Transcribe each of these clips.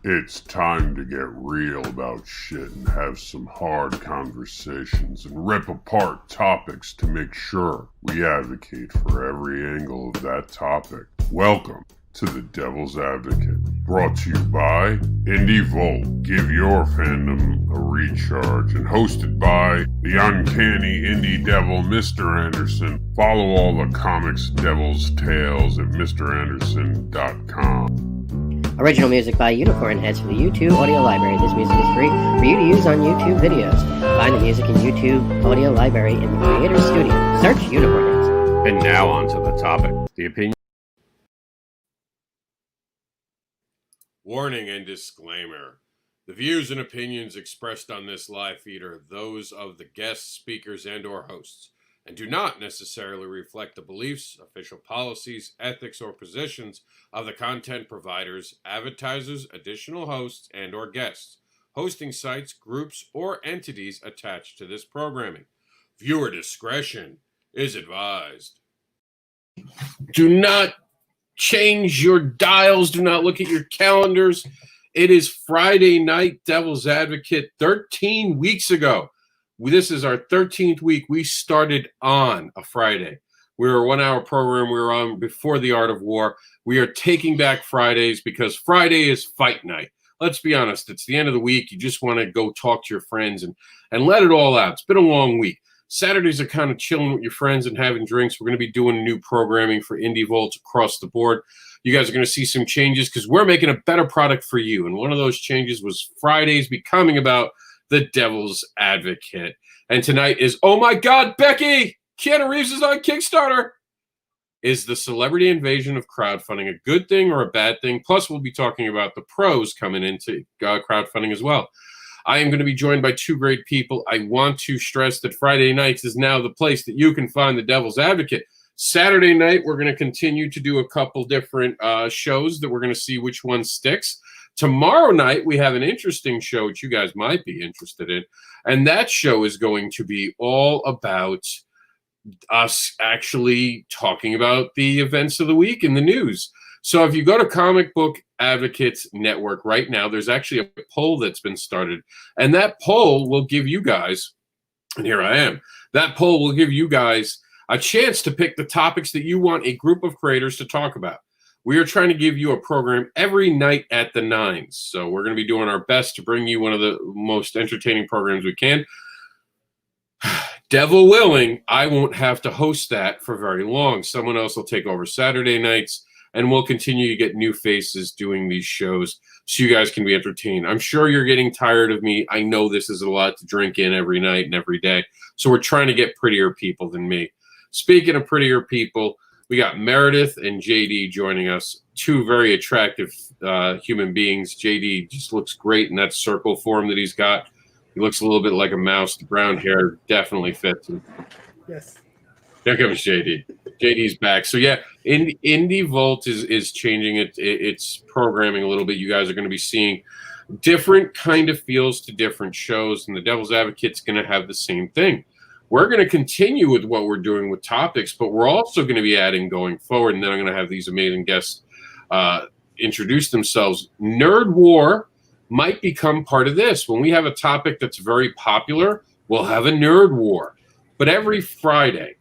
It's time to get real about shit and have some hard conversations and rip apart topics to make sure we advocate for every angle of that topic. Welcome to The Devil's Advocate, brought to you by INDEE Volt. Give your fandom a recharge, and hosted by the uncanny indie devil, Mr. Anderson. Follow all the comics devil's tales at MrAnderson.com. Original music by Unicorn Heads for the YouTube Audio Library. This music is free for you to use on YouTube videos. Find the music in YouTube Audio Library in the Creator Studio. Search Unicorn Heads. And now on to the topic. The opinion. Warning and disclaimer. The views and opinions expressed on this live feed are those of the guests, speakers, and or hosts, and do not necessarily reflect the beliefs, official policies, ethics, or positions of the content providers, advertisers, additional hosts, and or guests, hosting sites, groups, or entities attached to this programming. Viewer discretion is advised. Do not change your dials. Do not look at your calendars. It is Friday night, Devil's Advocate, 13 weeks ago. This is our 13th week. We started on a Friday. We were a 1 hour program. We were on before the Art of War. We are taking back Fridays because Friday is fight night. Let's be honest. It's the end of the week. You just want to go talk to your friends and let it all out. It's been a long week. Saturdays are kind of chilling with your friends and having drinks. We're going to be doing new programming for INDEE Volts across the board. You guys are going to see some changes because we're making a better product for you. And one of those changes was Fridays becoming about the Devil's Advocate. And tonight is, oh my God, Becky! Keanu Reeves is on Kickstarter! Is the celebrity invasion of crowdfunding a good thing or a bad thing? Plus, we'll be talking about the pros coming into crowdfunding as well. I am going to be joined by two great people. I want to stress that Friday nights is now the place that you can find the Devil's Advocate. Saturday night, we're going to continue to do a couple different shows that we're going to see which one sticks. Tomorrow night, we have an interesting show which you guys might be interested in. And that show is going to be all about us actually talking about the events of the week in the news. So if you go to Comic Book Advocates Network right now, there's actually a poll that's been started. And that poll will give you guys, and here I am, that poll will give you guys a chance to pick the topics that you want a group of creators to talk about. We are trying to give you a program every night at the 9s. So we're going to be doing our best to bring you one of the most entertaining programs we can. Devil willing, I won't have to host that for very long. Someone else will take over Saturday nights, and we'll continue to get new faces doing these shows so you guys can be entertained. I'm sure you're getting tired of me. I know this is a lot to drink in every night and every day. So we're trying to get prettier people than me. Speaking of prettier people, we got Meredith and JD joining us, two very attractive human beings. JD just looks great in that circle form that he's got. He looks a little bit like a mouse. The brown hair definitely fits him. Yes. There comes JD. JD's back. So yeah, INDEE Volt is changing its programming a little bit. You guys are going to be seeing different kind of feels to different shows, and the Devil's Advocate's going to have the same thing. We're going to continue with what we're doing with topics, but we're also going to be adding going forward, and then I'm going to have these amazing guests introduce themselves. Nerd War might become part of this. When we have a topic that's very popular, we'll have a Nerd War. But every Friday,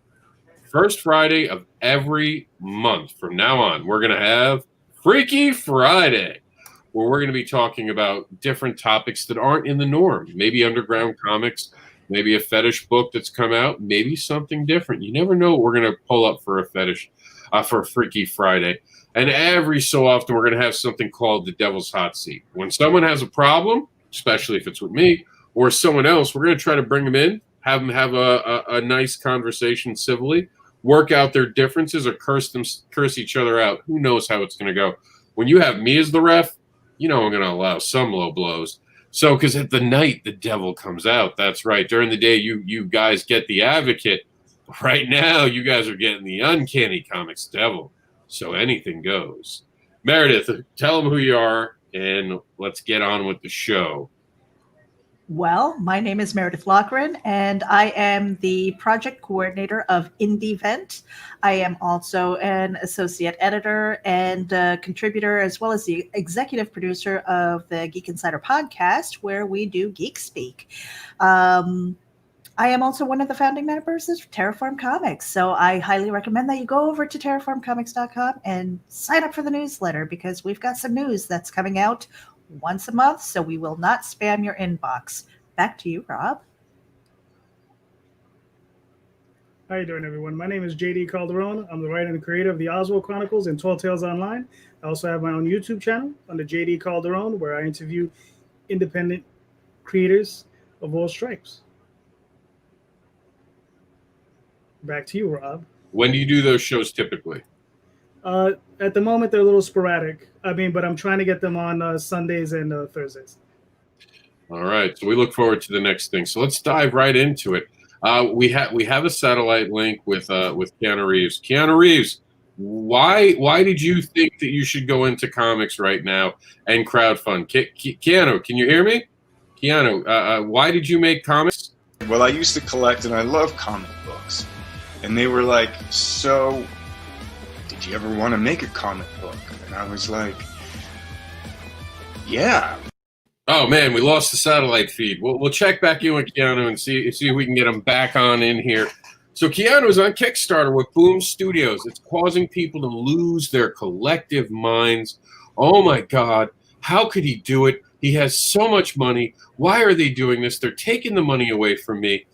first Friday of every month from now on, we're going to have Freaky Friday, where we're going to be talking about different topics that aren't in the norm. Maybe underground comics, maybe a fetish book that's come out, maybe something different. You never know what we're going to pull up for a fetish, for a Freaky Friday. And every so often, we're going to have something called the Devil's Hot Seat. When someone has a problem, especially if it's with me or someone else, we're going to try to bring them in, have them have a nice conversation civilly, work out their differences or curse each other out. Who knows how it's going to go? When you have me as the ref, you know I'm going to allow some low blows. So, because at the night, the devil comes out. That's right. During the day, you guys get the advocate. Right now, you guys are getting the uncanny comics devil. So anything goes. Meredith, tell them who you are, and let's get on with the show. Well, my name is Meredith Loughran, and I am the project coordinator of INDEE Vent. I am also an associate editor and contributor, as well as the executive producer of the Geek Insider podcast, where we do Geek Speak. I am also one of the founding members of Terraform Comics, so I highly recommend that you go over to terraformcomics.com and sign up for the newsletter, because we've got some news that's coming out once a month, so we will not spam your inbox. Back to you, Rob. How you doing, everyone? My name is JD Calderon. I'm the writer and creator of the Oswald Chronicles and Tall Tales Online. I also have my own YouTube channel under JD Calderon, where I interview independent creators of all stripes. Back to you, Rob. When do you do those shows typically? At the moment, they're a little sporadic. But I'm trying to get them on Sundays and Thursdays. All right, so we look forward to the next thing. So let's dive right into it. We have a satellite link with Keanu Reeves. Keanu Reeves, why did you think that you should go into comics right now and crowdfund? Keanu, can you hear me? Keanu, why did you make comics? Well, I used to collect, and I love comic books. And they were like, so, did you ever want to make a comic book? And I was like, yeah. Oh man, we lost the satellite feed. We'll check back in with Keanu and see if we can get him back on in here. So Keanu is on Kickstarter with Boom Studios. It's causing people to lose their collective minds. Oh my God, how could he do it? He has so much money. Why are they doing this? They're taking the money away from me.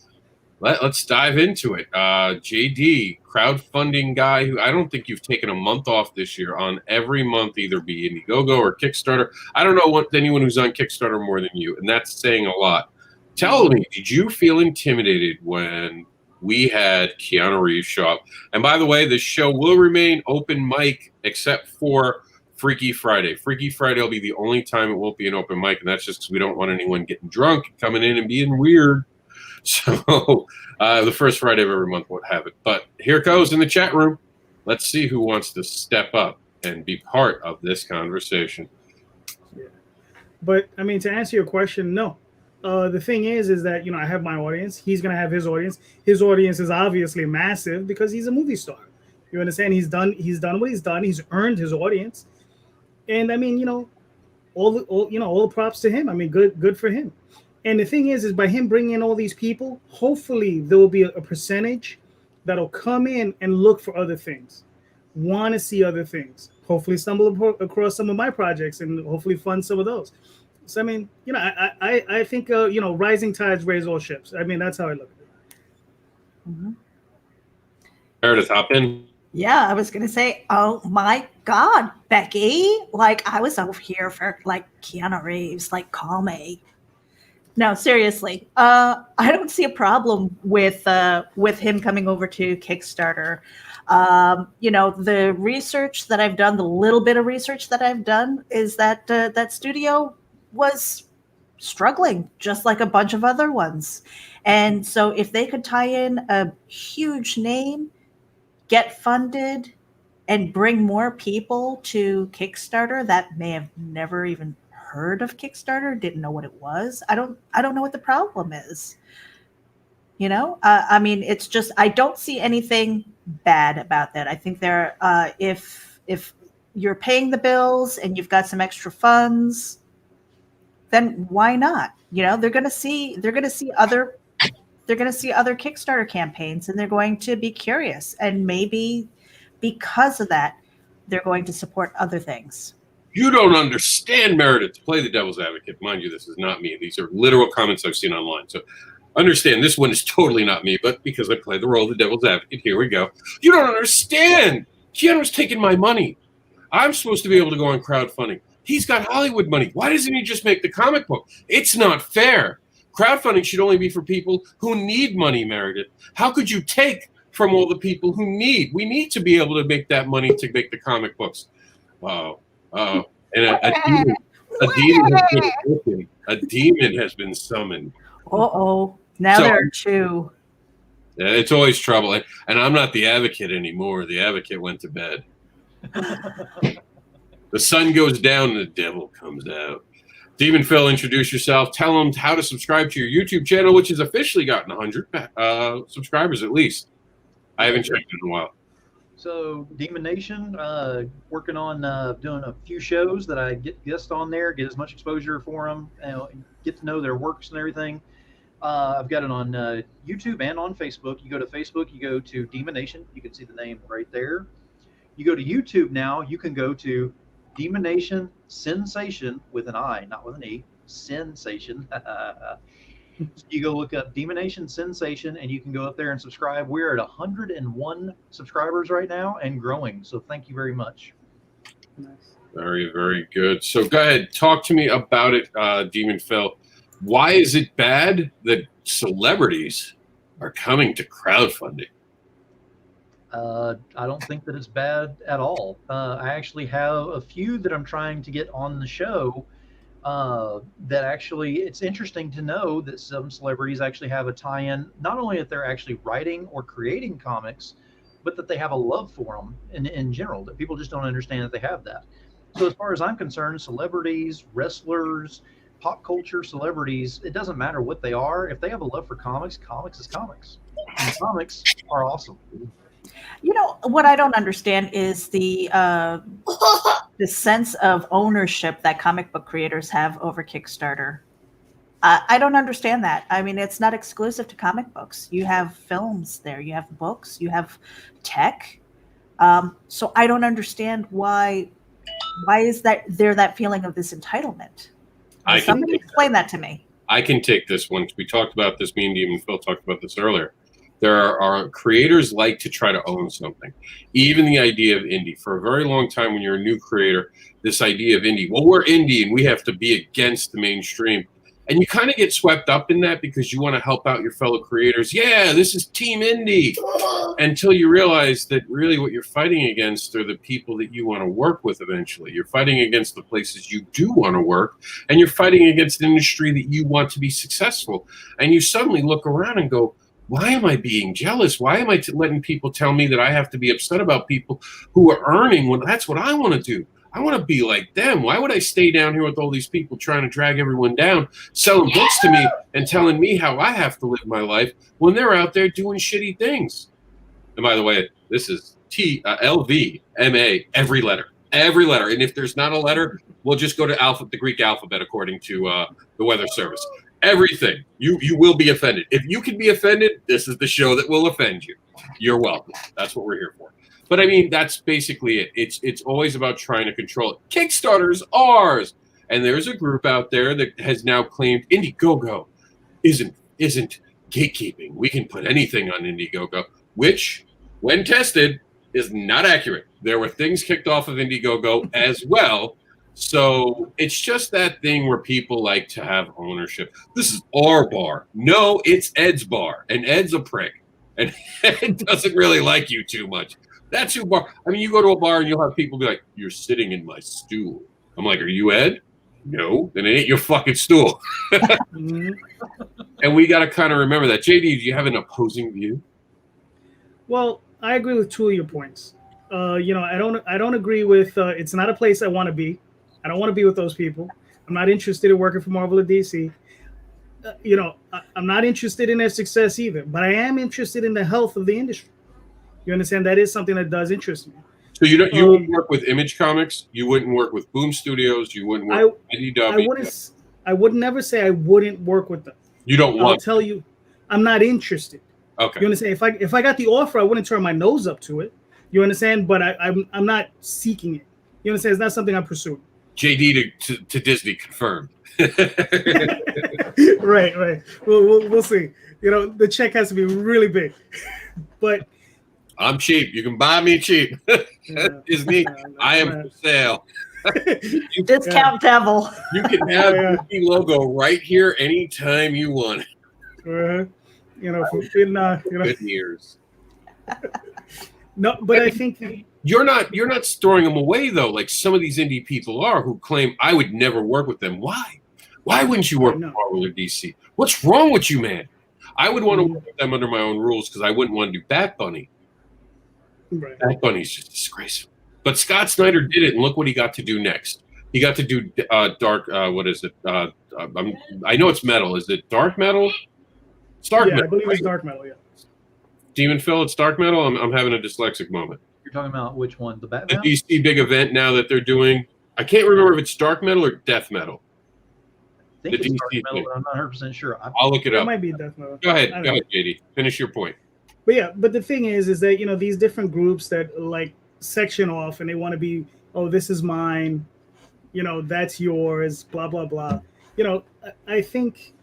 Let's dive into it. JD, crowdfunding guy who I don't think you've taken a month off this year on every month, either be Indiegogo or Kickstarter. I don't know anyone who's on Kickstarter more than you, and that's saying a lot. Tell me, did you feel intimidated when we had Keanu Reeves show up? And by the way, this show will remain open mic except for Freaky Friday. Freaky Friday will be the only time it won't be an open mic, and that's just because we don't want anyone getting drunk, coming in and being weird. So the first Friday of every month won't have it. But here goes in the chat room. Let's see who wants to step up and be part of this conversation. Yeah. But, to answer your question, no. The thing is that, I have my audience. He's going to have his audience. His audience is obviously massive because he's a movie star. You understand? He's done what he's done. He's earned his audience. And, all the props to him. Good for him. And the thing is by him bringing in all these people, hopefully there will be a percentage that'll come in and look for other things, want to see other things, hopefully stumble across some of my projects and hopefully fund some of those. So, I think, rising tides raise all ships. That's how I look at it. Mm-hmm. Meredith, hop in. Yeah, I was going to say, oh my God, Becky, I was over here for Keanu Reeves, call me. No, seriously, I don't see a problem with him coming over to Kickstarter. The research that I've done, the little bit of research that I've done, is that that studio was struggling, just like a bunch of other ones. And so if they could tie in a huge name, get funded, and bring more people to Kickstarter that may have never even heard of Kickstarter, didn't know what it was. I don't know what the problem is. It's just, I don't see anything bad about that. I think there, if you're paying the bills and you've got some extra funds, then why not? They're going to see other Kickstarter campaigns, and they're going to be curious, and maybe because of that, they're going to support other things. You don't understand, Meredith. To play the devil's advocate, mind you, this is not me. These are literal comments I've seen online. So understand, this one is totally not me, but because I play the role of the devil's advocate, here we go. You don't understand. Keanu's taking my money. I'm supposed to be able to go on crowdfunding. He's got Hollywood money. Why doesn't he just make the comic book? It's not fair. Crowdfunding should only be for people who need money, Meredith. How could you take from all the people who need? We need to be able to make that money to make the comic books. Wow. And a demon has been summoned. Uh-oh. Now there are two. Yeah, it's always trouble. And I'm not the advocate anymore. The advocate went to bed. The sun goes down and the devil comes out. Demon Phil, introduce yourself. Tell them how to subscribe to your YouTube channel, which has officially gotten 100 subscribers at least. I haven't checked in a while. So Demon Nation, working on doing a few shows that I get guests on there, get as much exposure for them, get to know their works and everything. I've got it on YouTube and on Facebook. You go to Facebook, you go to Demon Nation. You can see the name right there. You go to YouTube now, you can go to Demon Nation Sensation with an I, not with an E. Sensation. You go look up Demon Nation Sensation, and you can go up there and subscribe. We're at 101 subscribers right now and growing. So thank you very much. Very, very good. So go ahead, talk to me about it, Demon Phil. Why is it bad that celebrities are coming to crowdfunding? I don't think that it's bad at all. I actually have a few that I'm trying to get on the show that actually, it's interesting to know that some celebrities actually have a tie-in, not only that they're actually writing or creating comics, but that they have a love for them in general, that people just don't understand that they have that. So as far as I'm concerned, celebrities, wrestlers, pop culture celebrities, it doesn't matter what they are. If they have a love for comics, comics is comics. And comics are awesome. You know, what I don't understand is the sense of ownership that comic book creators have over Kickstarter. I don't understand that. I mean, it's not exclusive to comic books. You have films there, you have books, you have tech. So I don't understand why is that feeling of this entitlement? Somebody explain that to me. I can take this one. We talked about this. Me and Demon Phil talked about this earlier. There are creators like to try to own something. Even the idea of indie. For a very long time, when you're a new creator, this idea of indie, well, we're indie and we have to be against the mainstream. And you kind of get swept up in that because you want to help out your fellow creators. Yeah, this is Team Indie. Until you realize that really what you're fighting against are the people that you want to work with eventually. You're fighting against the places you do want to work. And you're fighting against an industry that you want to be successful. And you suddenly look around and go, why am I being jealous? Why am I letting people tell me that I have to be upset about people who are earning when that's what I want to do? I want to be like them. Why would I stay down here with all these people trying to drag everyone down, selling books to me and telling me how I have to live my life when they're out there doing shitty things? And by the way, this is LVMA, every letter. Every letter. And if there's not a letter, we'll just go to the Greek alphabet according to the Weather Service. Everything. You will be offended. If you can be offended, this is the show that will offend you. You're welcome. That's what we're here for. But I mean, that's basically it. It's always about trying to control it. Kickstarter's ours. And there's a group out there that has now claimed Indiegogo isn't gatekeeping. We can put anything on Indiegogo, which, when tested, is not accurate. There were things kicked off of Indiegogo as well. So it's just that thing where people like to have ownership. This is our bar. No, it's Ed's bar. And Ed's a prick. And Ed doesn't really like you too much. That's who bar. I mean, you go to a bar and you'll have people be like, you're sitting in my stool. I'm like, are you Ed? No, then it ain't your fucking stool. And we got to kind of remember that. JD, do you have an opposing view? Well, I agree with two of your points. I don't agree with it's not a place I want to be. I don't want to be with those people. I'm not interested in working for Marvel or DC. I'm not interested in their success either, but I am interested in the health of the industry. You understand? That is something that does interest me. So you wouldn't work with Image Comics, you wouldn't work with Boom Studios, you wouldn't work with IDW. I would never say I wouldn't work with them. You don't want. I'll tell you, I'm not interested. Okay. You understand? If I got the offer, I wouldn't turn my nose up to it. You understand? But I'm not seeking it. You understand? It's not something I'm pursuing. JD to Disney confirmed. Right. We'll see. The check has to be really big, but. I'm cheap. You can buy me cheap. Disney, I am for sale. Discount devil. You can have the logo right here anytime you want it. Good years. No, but I think you're not storing them away though, like some of these indie people are who claim I would never work with them. Why? Why wouldn't you work with Marvel or DC? What's wrong with you, man? I would want to work with them under my own rules because I wouldn't want to do Bat Bunny. Right. Bat Bunny's just disgraceful. But Scott Snyder did it, and look what he got to do next. He got to do dark. What is it? I know it's metal. Is it dark metal? It's dark metal. I believe right? it's dark metal. Yeah. Demon Phil, it's dark metal. I'm having a dyslexic moment. You're talking about which one? The The Batman? DC big event now that they're doing. I can't remember if it's dark metal or death metal. I think the it's dark DC metal, thing. but I'm not 100% sure. I'll look it It up. might be death metal. Go ahead, I don't know. JD. Finish your point. But yeah, but the thing is that, you know, these different groups that like section off and they want to be, oh, this is mine, you know, that's yours, blah, blah, blah. You know, I think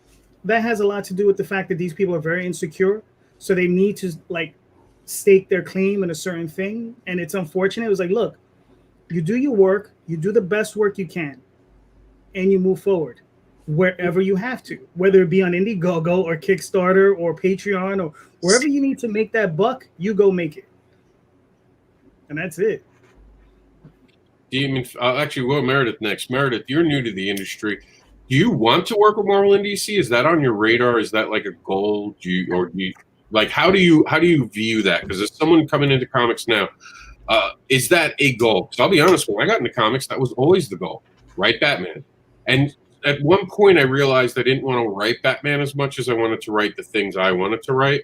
that has a lot to do with the fact that these people are very insecure. So they need to like stake their claim in a certain thing. And it's unfortunate. It was like, look, you do your work, you do the best work you can, and you move forward wherever you have to, whether it be on Indiegogo or Kickstarter or Patreon or wherever you need to make that buck, you go make it. And that's it. Demon. Actually, well, Meredith next. Meredith, you're new to the industry. Do you want to work with Marvel and DC? Is that on your radar? Is that like a goal? Do you like how do you view that? Because as someone coming into comics now, is that a goal? Because I'll be honest, when I got into comics, that was always the goal. Write Batman. And at one point, I realized I didn't want to write Batman as much as I wanted to write the things I wanted to write.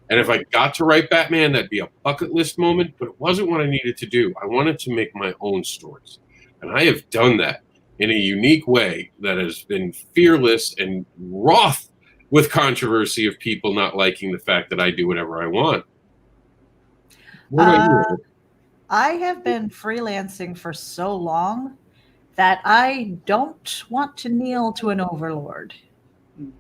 And if I got to write Batman, that'd be a bucket list moment, but it wasn't what I needed to do. I wanted to make my own stories. And I have done that in a unique way that has been fearless and wroth with controversy of people not liking the fact that I do whatever I want. What about you? I have been freelancing for so long that I don't want to kneel to an overlord.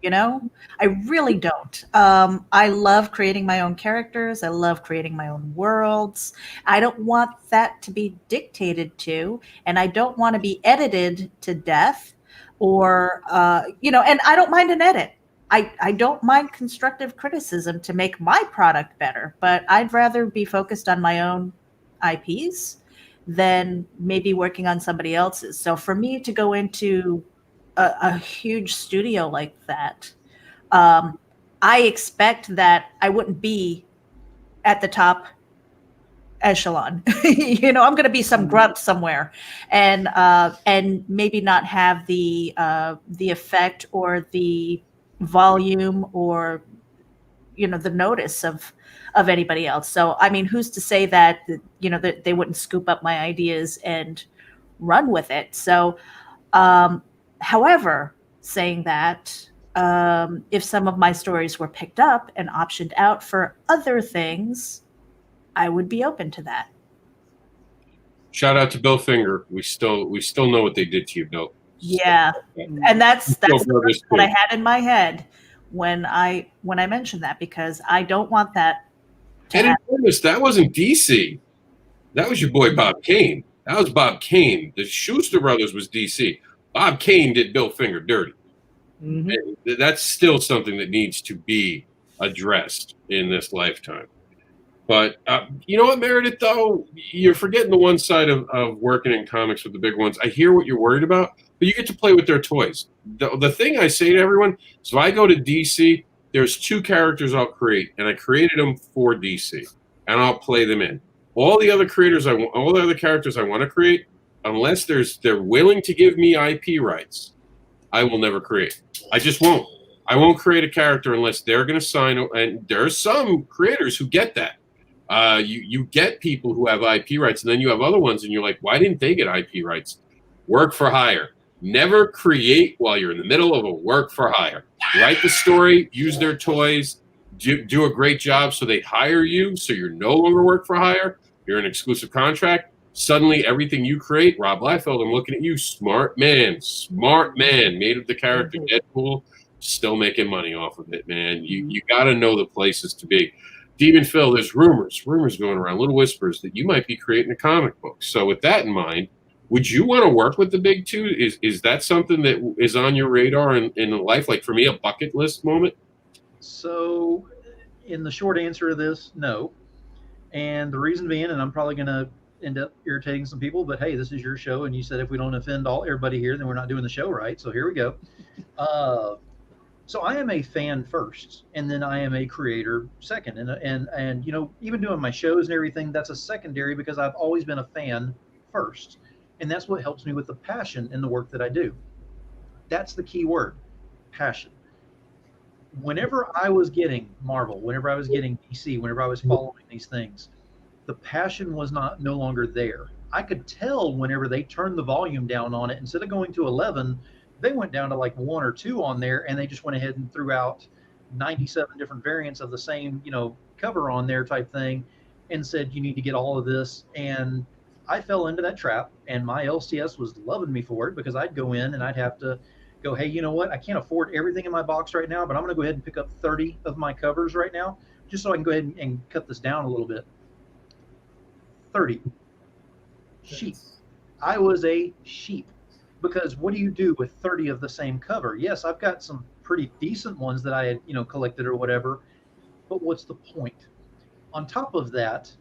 You know, I really don't. I love creating my own characters. I love creating my own worlds. I don't want that to be dictated to, and I don't want to be edited to death or, you know, and I don't mind an edit. I don't mind constructive criticism to make my product better, but I'd rather be focused on my own IPs than maybe working on somebody else's. So for me to go into a huge studio like that, I expect that I wouldn't be at the top echelon. You know, I'm going to be some grunt somewhere, and maybe not have the effect or the volume or, you know, the notice of anybody else. So I mean, who's to say that, you know, that they wouldn't scoop up my ideas and run with it? So however, saying that, if some of my stories were picked up and optioned out for other things, I would be open to that. Shout out to Bill Finger. We still know what they did to you, Bill. Yeah, and that's Bill the Brothers what I too. had in my head when I mentioned that, because I don't want that to And in happen. fairness, that wasn't DC. That was your boy Bob Kane. That was Bob Kane. The Schuster Brothers was DC. Bob Kane did Bill Finger dirty. Mhm. And that's still something that needs to be addressed in this lifetime. But you know what, Meredith, though? You're forgetting the one side of working in comics with the big ones. I hear what you're worried about, but you get to play with their toys. The thing I say to everyone is if I go to DC, there's 2 characters I'll create, and I created them for DC, and I'll play them in. All the other characters I want to create, unless they're willing to give me IP rights, I will never create. I just won't. I won't create a character unless they're going to sign. And there are some creators who get that. You get people who have IP rights, and then you have other ones, and you're like, why didn't they get IP rights? Work for hire. Never create while you're in the middle of a work for hire. Write the story, use their toys, do a great job so they hire you, so you're no longer work for hire. You're an exclusive contract. Suddenly, everything you create, Rob Liefeld, I'm looking at you, smart man, made of the character Deadpool, still making money off of it, man. You got to know the places to be. Demon Phil, there's rumors going around, little whispers that you might be creating a comic book. So with that in mind, would you want to work with the big 2? Is that something that is on your radar in life? Like for me, a bucket list moment? So in the short answer to this, no. And the reason being, and I'm probably going to end up irritating some people, but hey, this is your show, and you said if we don't offend everybody here, then we're not doing the show right. So here we go. So I am a fan first, and then I am a creator second. And you know, even doing my shows and everything, that's a secondary because I've always been a fan first. And that's what helps me with the passion in the work that I do. That's the key word, passion. Whenever I was getting Marvel, whenever I was getting DC, whenever I was following these things, the passion was no longer there. I could tell whenever they turned the volume down on it, instead of going to 11, they went down to like 1 or 2 on there, and they just went ahead and threw out 97 different variants of the same, cover on there type thing, and said, you need to get all of this. And I fell into that trap, and my LCS was loving me for it, because I'd go in and I'd have to go, hey, you know what? I can't afford everything in my box right now, but I'm going to go ahead and pick up 30 of my covers right now, just so I can go ahead and cut this down a little bit. 30 sheep. I was a sheep, because what do you do with 30 of the same cover? Yes, I've got some pretty decent ones that I had, collected or whatever, but what's the point? On top of that,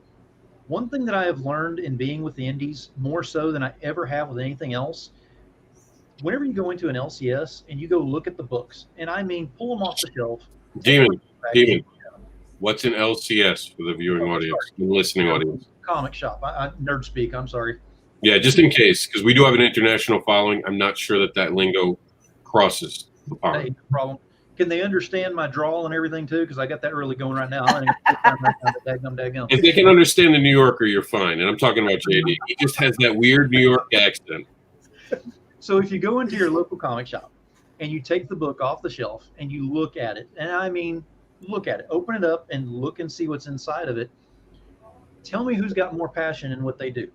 one thing that I have learned in being with the indies, more so than I ever have with anything else, whenever you go into an LCS and you go look at the books, and I mean pull them off the shelf. Demon, what's an LCS for the viewing audience, the listening audience? Comic shop. I nerd speak. I'm sorry. Yeah, just in case, because we do have an international following. I'm not sure that lingo crosses the pond. Hey, no problem. Can they understand my drawl and everything too? Because I got that really going right now. If they can understand the New Yorker, you're fine. And I'm talking about JD. He just has that weird New York accent. So if you go into your local comic shop and you take the book off the shelf and you look at it, and I mean, look at it, open it up and look and see what's inside of it. Tell me who's got more passion in what they do.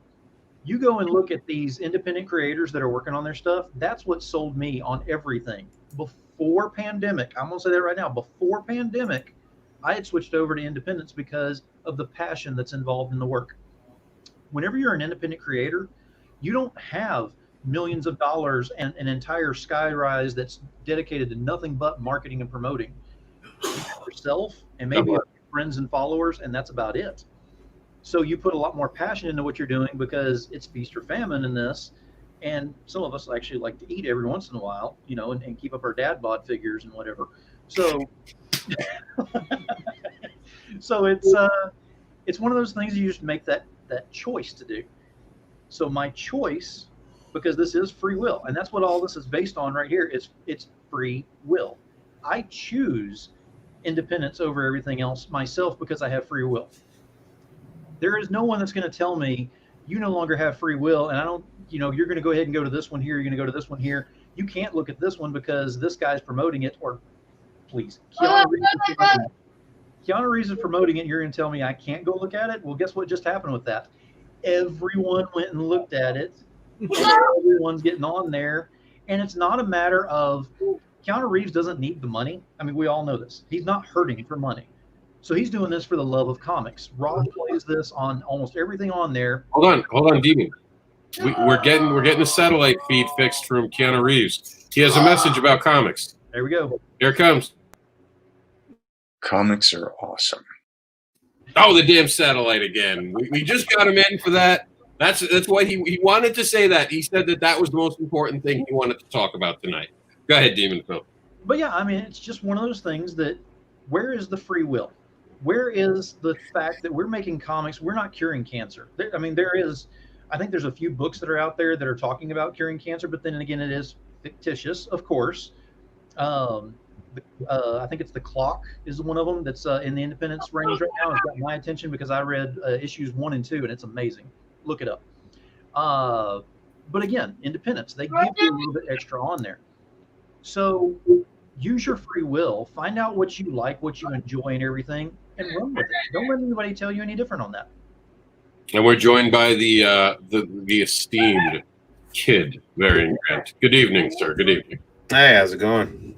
You go and look at these independent creators that are working on their stuff. That's what sold me on everything. Before pandemic, I'm going to say that right now, before pandemic, I had switched over to independence because of the passion that's involved in the work. Whenever you're an independent creator, you don't have millions of dollars and an entire skyrise that's dedicated to nothing but marketing and promoting. You have yourself and maybe your friends and followers, and that's about it. So you put a lot more passion into what you're doing because it's feast or famine in this. And some of us actually like to eat every once in a while, and keep up our dad bod figures and whatever. So, so it's one of those things you just make that choice to do. So my choice, because this is free will, and that's what all this is based on right here, it's free will. I choose independence over everything else myself because I have free will. There is no one that's going to tell me you no longer have free will, and I don't, you're going to go ahead and go to this one here, you're going to go to this one here. You can't look at this one because this guy's promoting it, or please, Keanu Reeves is promoting it. You're going to tell me I can't go look at it? Well, guess what just happened with that? Everyone went and looked at it. Everyone's getting on there, and it's not a matter of Keanu Reeves doesn't need the money. I mean, we all know this. He's not hurting for money. So he's doing this for the love of comics. Rob plays this on almost everything on there. Hold on, Demon. We're getting the satellite feed fixed from Keanu Reeves. He has a message about comics. There we go. Here it comes. Comics are awesome. Oh, the damn satellite again. We just got him in for that. That's why he wanted to say that. He said that was the most important thing he wanted to talk about tonight. Go ahead, Demon Phil. But yeah, I mean, it's just one of those things that where is the free will? Where is the fact that we're making comics? We're not curing cancer. I think there's a few books that are out there that are talking about curing cancer, but then again, it is fictitious, of course. I think it's The Clock is one of them that's in the independence range right now. It's got my attention because I read issues 1 and 2, and it's amazing. Look it up. But again, independence, they give you a little bit extra on there. So use your free will, find out what you like, what you enjoy and everything, and run with it. Don't let anybody tell you any different on that. And we're joined by the esteemed Kid Variant Grant. Good evening, sir. Good evening. Hey, how's it going?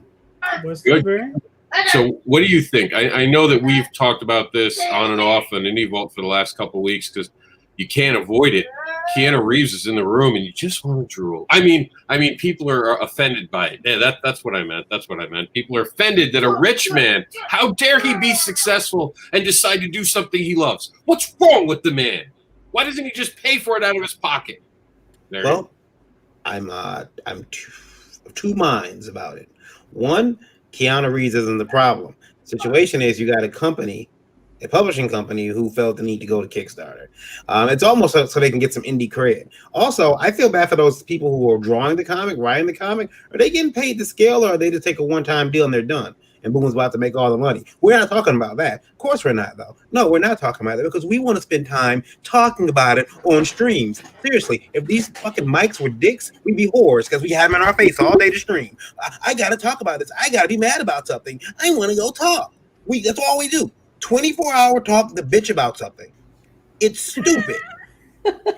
What's Good. the So what do you think? I know that we've talked about this on and off on Indie Vault for the last couple of weeks because you can't avoid it. Keanu Reeves is in the room, and you just want to drool. I mean, people are offended by it. Yeah, that's what I meant. That's what I meant. People are offended that a rich man, how dare he be successful and decide to do something he loves? What's wrong with the man? Why doesn't he just pay for it out of his pocket? Well, I'm two minds about it. One, Keanu Reeves isn't the problem. Situation is you got a company a publishing company who felt the need to go to Kickstarter. It's almost so they can get some indie cred. Also, I feel bad for those people who are drawing the comic, writing the comic. Are they getting paid to scale, or are they just take a one-time deal and they're done? And Boom's about to make all the money. We're not talking about that. Of course we're not, though. No, we're not talking about that because we want to spend time talking about it on streams. Seriously, if these fucking mics were dicks, we'd be whores because we have them in our face all day to stream. I got to talk about this. I got to be mad about something. I want to go talk. That's all we do. 24-hour talk the bitch about something. It's stupid.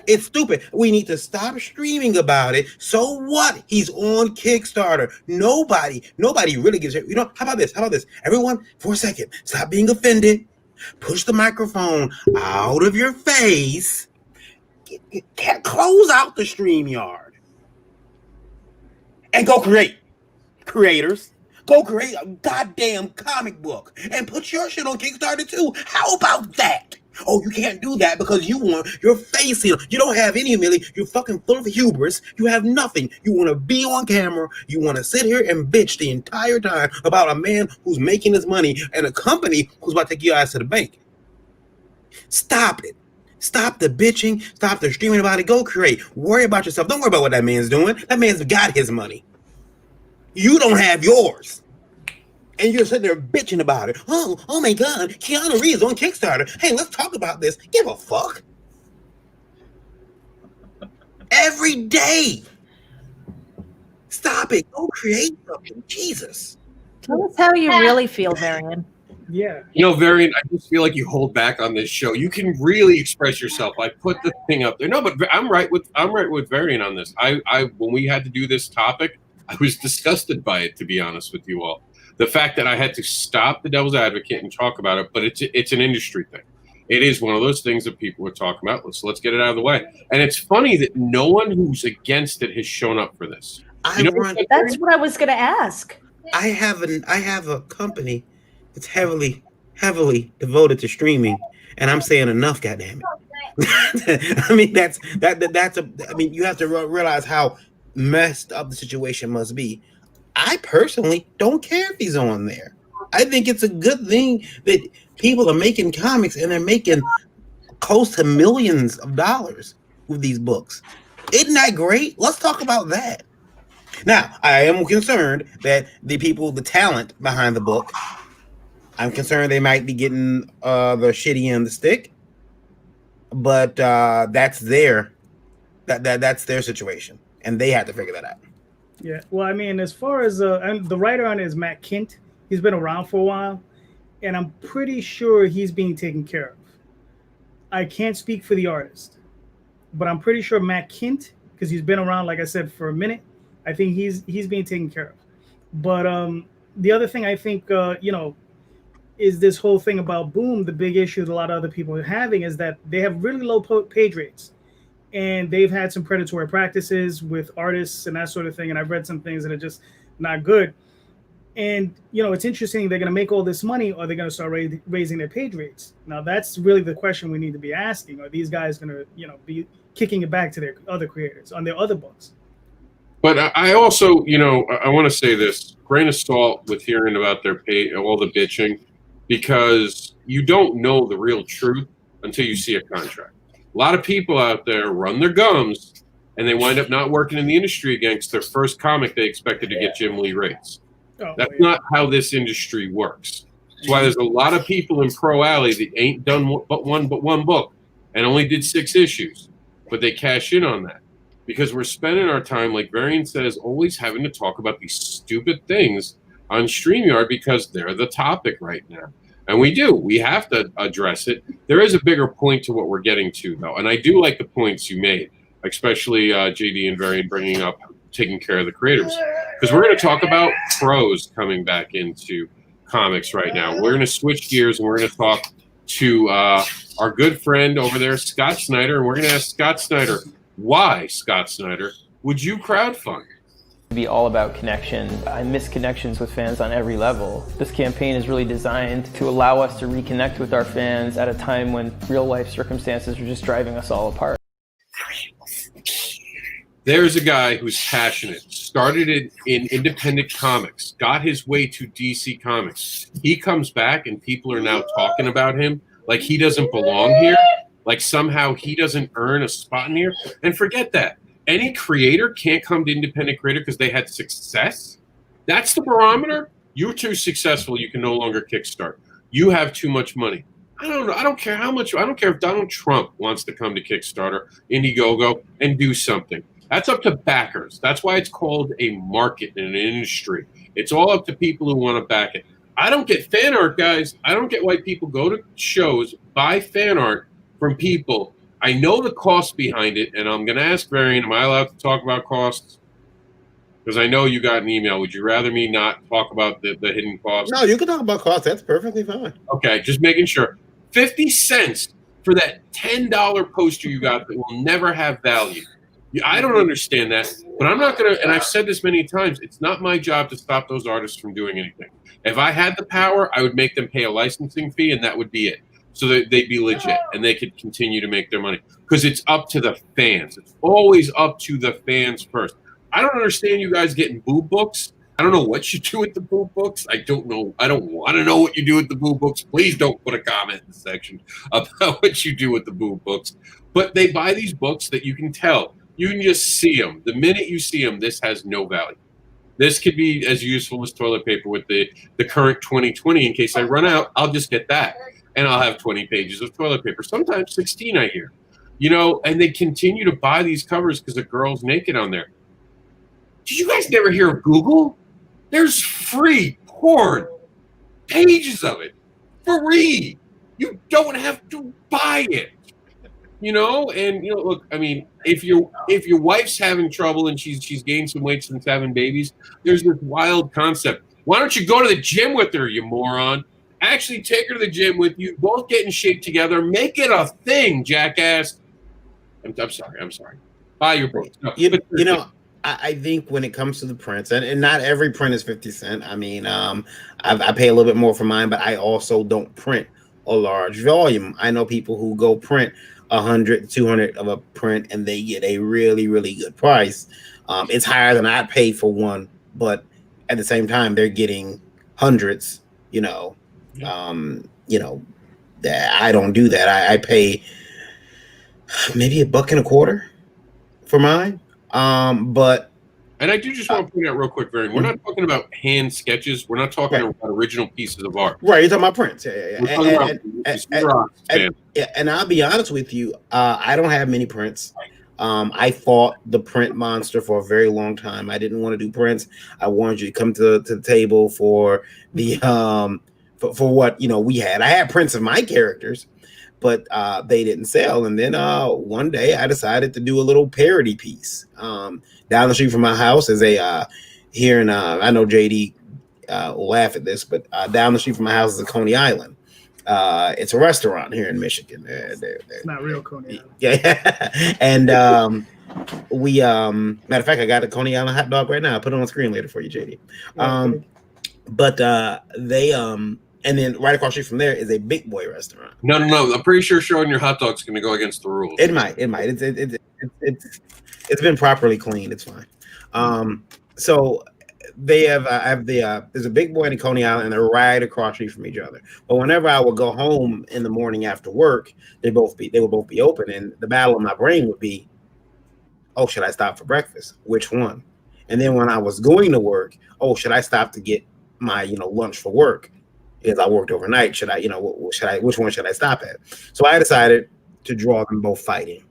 It's stupid. We need to stop streaming about it. So what? He's on Kickstarter. Nobody really gives it. How about this? Everyone, for a second, stop being offended. Push the microphone out of your face. Close out the StreamYard. And go create. Creators. Go create a goddamn comic book and put your shit on Kickstarter too. How about that? Oh, you can't do that because you want your face in. You don't have any, Millie. You're fucking full of hubris. You have nothing. You want to be on camera. You want to sit here and bitch the entire time about a man who's making his money and a company who's about to take your ass to the bank. Stop it. Stop the bitching. Stop the streaming about it. Go create. Worry about yourself. Don't worry about what that man's doing. That man's got his money. You don't have yours. And you're sitting there bitching about it. Oh my God, Keanu Reeves on Kickstarter. Hey, let's talk about this. Give a fuck. Every day. Stop it. Go create something. Jesus. Tell us how you really feel, Varian. Yeah. Varian, I just feel like you hold back on this show. You can really express yourself. I put the thing up there. No, but I'm right with Varian on this. I when we had to do this topic, I was disgusted by it, to be honest with you all. The fact that I had to stop the devil's advocate and talk about it, but it's an industry thing. It is one of those things that people are talking about. Let's get it out of the way. And it's funny that no one who's against it has shown up for this. That's what I was going to ask. I have a company that's heavily devoted to streaming, and I'm saying enough. Goddamn it! I mean, you have to realize how messed up the situation must be. I personally don't care if he's on there. I think it's a good thing that people are making comics and they're making close to millions of dollars with these books. Isn't that great? Let's talk about that. Now, I am concerned that the talent behind the book, I'm concerned they might be getting the shitty end of the stick, but that's their situation, and they have to figure that out. Yeah, well, I mean, as far as and the writer on it is Matt Kint. He's been around for a while, and I'm pretty sure he's being taken care of. I can't speak for the artist, but I'm pretty sure Matt Kint, because he's been around, like I said, for a minute, I think he's being taken care of. But the other thing I think, is this whole thing about Boom. The big issue that a lot of other people are having is that they have really low page rates. And they've had some predatory practices with artists and that sort of thing. And I've read some things that are just not good. And, it's interesting. They're going to make all this money, or they're going to start raising their page rates. Now, that's really the question we need to be asking. Are these guys going to, be kicking it back to their other creators on their other books? But I also, I want to say this, grain of salt with hearing about their all the bitching, because you don't know the real truth until you see a contract. A lot of people out there run their gums, and they wind up not working in the industry against their first comic they expected to get Jim Lee rates. That's not how this industry works. That's why there's a lot of people in Pro Alley that ain't done but one book and only did 6 issues, but they cash in on that because we're spending our time, like Varian says, always having to talk about these stupid things on StreamYard because they're the topic right now. And we do. We have to address it. There is a bigger point to what we're getting to, though. And I do like the points you made, especially JD and Varian bringing up taking care of the creators. Because we're going to talk about pros coming back into comics right now. We're going to switch gears, and we're going to talk to our good friend over there, Scott Snyder. And we're going to ask Scott Snyder, why, Scott Snyder, would you crowdfund? Be all about connection. I miss connections with fans on every level. This campaign is really designed to allow us to reconnect with our fans at a time when real life circumstances are just driving us all apart. There's a guy who's passionate, started it in independent comics, got his way to DC Comics. He comes back and people are now talking about him like he doesn't belong here, like somehow he doesn't earn a spot in here. And forget that. Any creator can't come to independent creator because they had success. That's the barometer. You're too successful. You can no longer kickstart. You have too much money. I don't know. I don't care how much. I don't care if Donald Trump wants to come to Kickstarter, Indiegogo, and do something. That's up to backers. That's why it's called a market and an industry. It's all up to people who want to back it. I don't get fan art, guys. I don't get why people go to shows, buy fan art from people. I know the cost behind it, and I'm going to ask Varian, am I allowed to talk about costs? Because I know you got an email. Would you rather me not talk about the hidden costs? No, you can talk about costs. That's perfectly fine. Okay, just making sure. 50 cents for that $10 poster you got that will never have value. I don't understand that, but I'm not going to, and I've said this many times, it's not my job to stop those artists from doing anything. If I had the power, I would make them pay a licensing fee, and that would be it. So that they'd be legit, and they could continue to make their money. Because it's up to the fans. It's always up to the fans first. I don't understand you guys getting boob books. I don't know what you do with the boob books. I don't know. I don't want to know what you do with the boob books. Please don't put a comment in the section about what you do with the boob books. But they buy these books that you can tell. You can just see them. The minute you see them, this has no value. This could be as useful as toilet paper with the current 2020. In case I run out, I'll just get that. And I'll have 20 pages of toilet paper. Sometimes 16, I hear. You know, and they continue to buy these covers because a girl's naked on there. Did you guys never hear of Google? There's free porn. Pages of it. Free. You don't have to buy it. You know, and you know, look, I mean, if your wife's having trouble and she's gained some weight since having babies, there's this wild concept. Why don't you go to the gym with her, you moron? Actually take her to the gym with you, both get in shape together, make it a thing, jackass. I'm sorry. Buy your books. No, you know, I think when it comes to the prints, and not every print is 50 cents. I mean, I pay a little bit more for mine, but I also don't print a large volume. I know people who go print 100, 200 of a print, and they get a really, really good price. It's higher than I'd pay for one, but at the same time, they're getting hundreds. You know, that I don't do that. I pay maybe $1.25 for mine. But and I do just want to point out real quick, Varian, we're not talking about hand sketches. We're not talking about original pieces of art. Right, you're talking about prints. Yeah. And I'll be honest with you, I don't have many prints. I fought the print monster for a very long time. I didn't want to do prints. I wanted you to come to the table for the for what we had. I had prints of my characters, but they didn't sell. And then one day I decided to do a little parody piece. Down the street from my house is a here in I know JD will laugh at this, but down the street from my house is a Coney Island. It's a restaurant here in Michigan. It's not real Coney Island. Yeah. And we matter of fact, I got a Coney Island hot dog right now. I'll put it on the screen later for you, JD. But they and then right across the street from there is a Big Boy restaurant. No. I'm pretty sure showing your hot dog's going to go against the rules. It might. It's been properly cleaned. It's fine. So they have there's a Big Boy and a Coney Island, and they're right across the street from each other. But whenever I would go home in the morning after work, they would both be open, and the battle in my brain would be, oh, should I stop for breakfast? Which one? And then when I was going to work, oh, should I stop to get my lunch for work? Because I worked overnight. Should I, which one should I stop at? So I decided to draw them both fighting.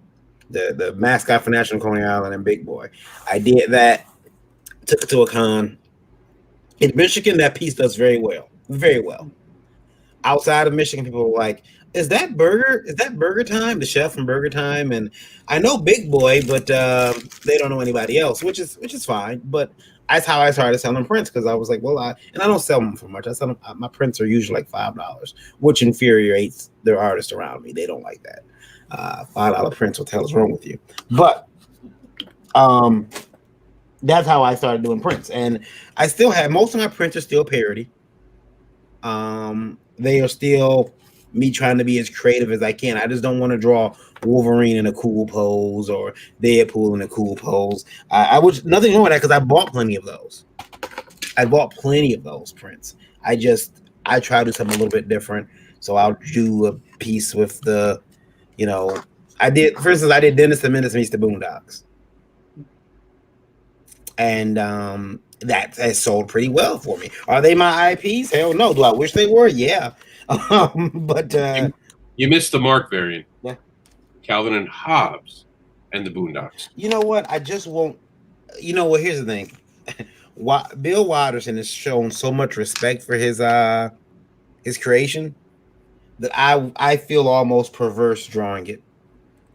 The mascot for National Coney Island and Big Boy. I did that, took it to a con. In Michigan, that piece does very well. Very well. Outside of Michigan, people were like, is that Burger Time? The chef from Burger Time? And I know Big Boy, but they don't know anybody else, which is fine. But that's how I started selling prints, because I was like, well, I don't sell them for much. I sell them. My prints are usually like $5, which infuriates their artists around me. They don't like that. $5 prints. What the hell is wrong with you? But that's how I started doing prints, and I still have most of my prints are still parody. They are still me trying to be as creative as I can. I just don't want to draw Wolverine in a cool pose or Deadpool in a cool pose. I was nothing wrong with that, because I bought plenty of those. I bought plenty of those prints. I try to do something a little bit different. So I'll do a piece with the, you know, I did Dennis the Menace meets the Boondocks, and that has sold pretty well for me. Are they my IPs? Hell no. Do I wish they were? Yeah. But you missed the mark variant. Yeah. Calvin and Hobbes and the Boondocks. You know what? I just won't. You know what? Here's the thing. Bill Watterson has shown so much respect for his creation that I feel almost perverse drawing it.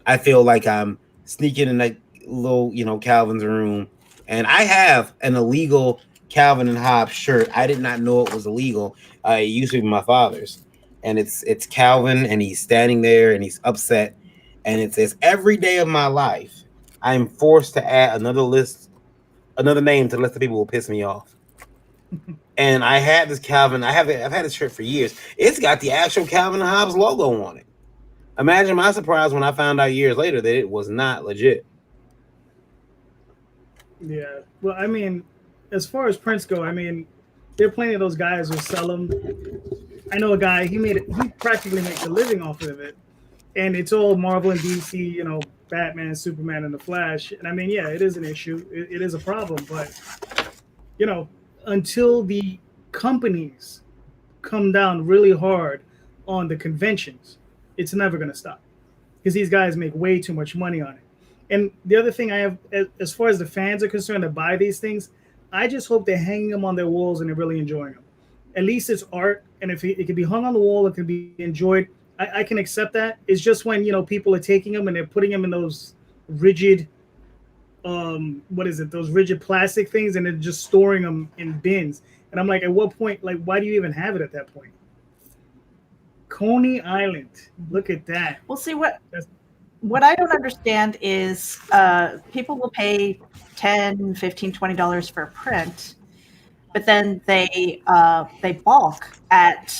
I feel like I'm sneaking in that little, Calvin's room, and I have an illegal Calvin and Hobbes shirt. I did not know it was illegal. It used to be my father's, and it's Calvin, and he's standing there, and he's upset, and it says, "Every day of my life, I am forced to add another name to the list of people who will piss me off." And I had this Calvin. I've had this shirt for years. It's got the actual Calvin and Hobbes logo on it. Imagine my surprise when I found out years later that it was not legit. Yeah. Well, I mean, as far as prints go, I mean, there are plenty of those guys who sell them. I know a guy, he practically makes a living off of it. And it's all Marvel and DC, Batman, Superman, and the Flash. And I mean, yeah, it is an issue. It is a problem. But, until the companies come down really hard on the conventions, it's never going to stop, because these guys make way too much money on it. And the other thing I have, as far as the fans are concerned that buy these things, I just hope they're hanging them on their walls and they're really enjoying them. At least it's art, and if it can be hung on the wall, it can be enjoyed. I can accept that. It's just when people are taking them and they're putting them in those rigid, those rigid plastic things, and they're just storing them in bins. And I'm like, at what point? Like, why do you even have it at that point? Coney Island. Look at that. Well, see, what I don't understand is people will pay $10, $15, $20 for a print, but then they balk at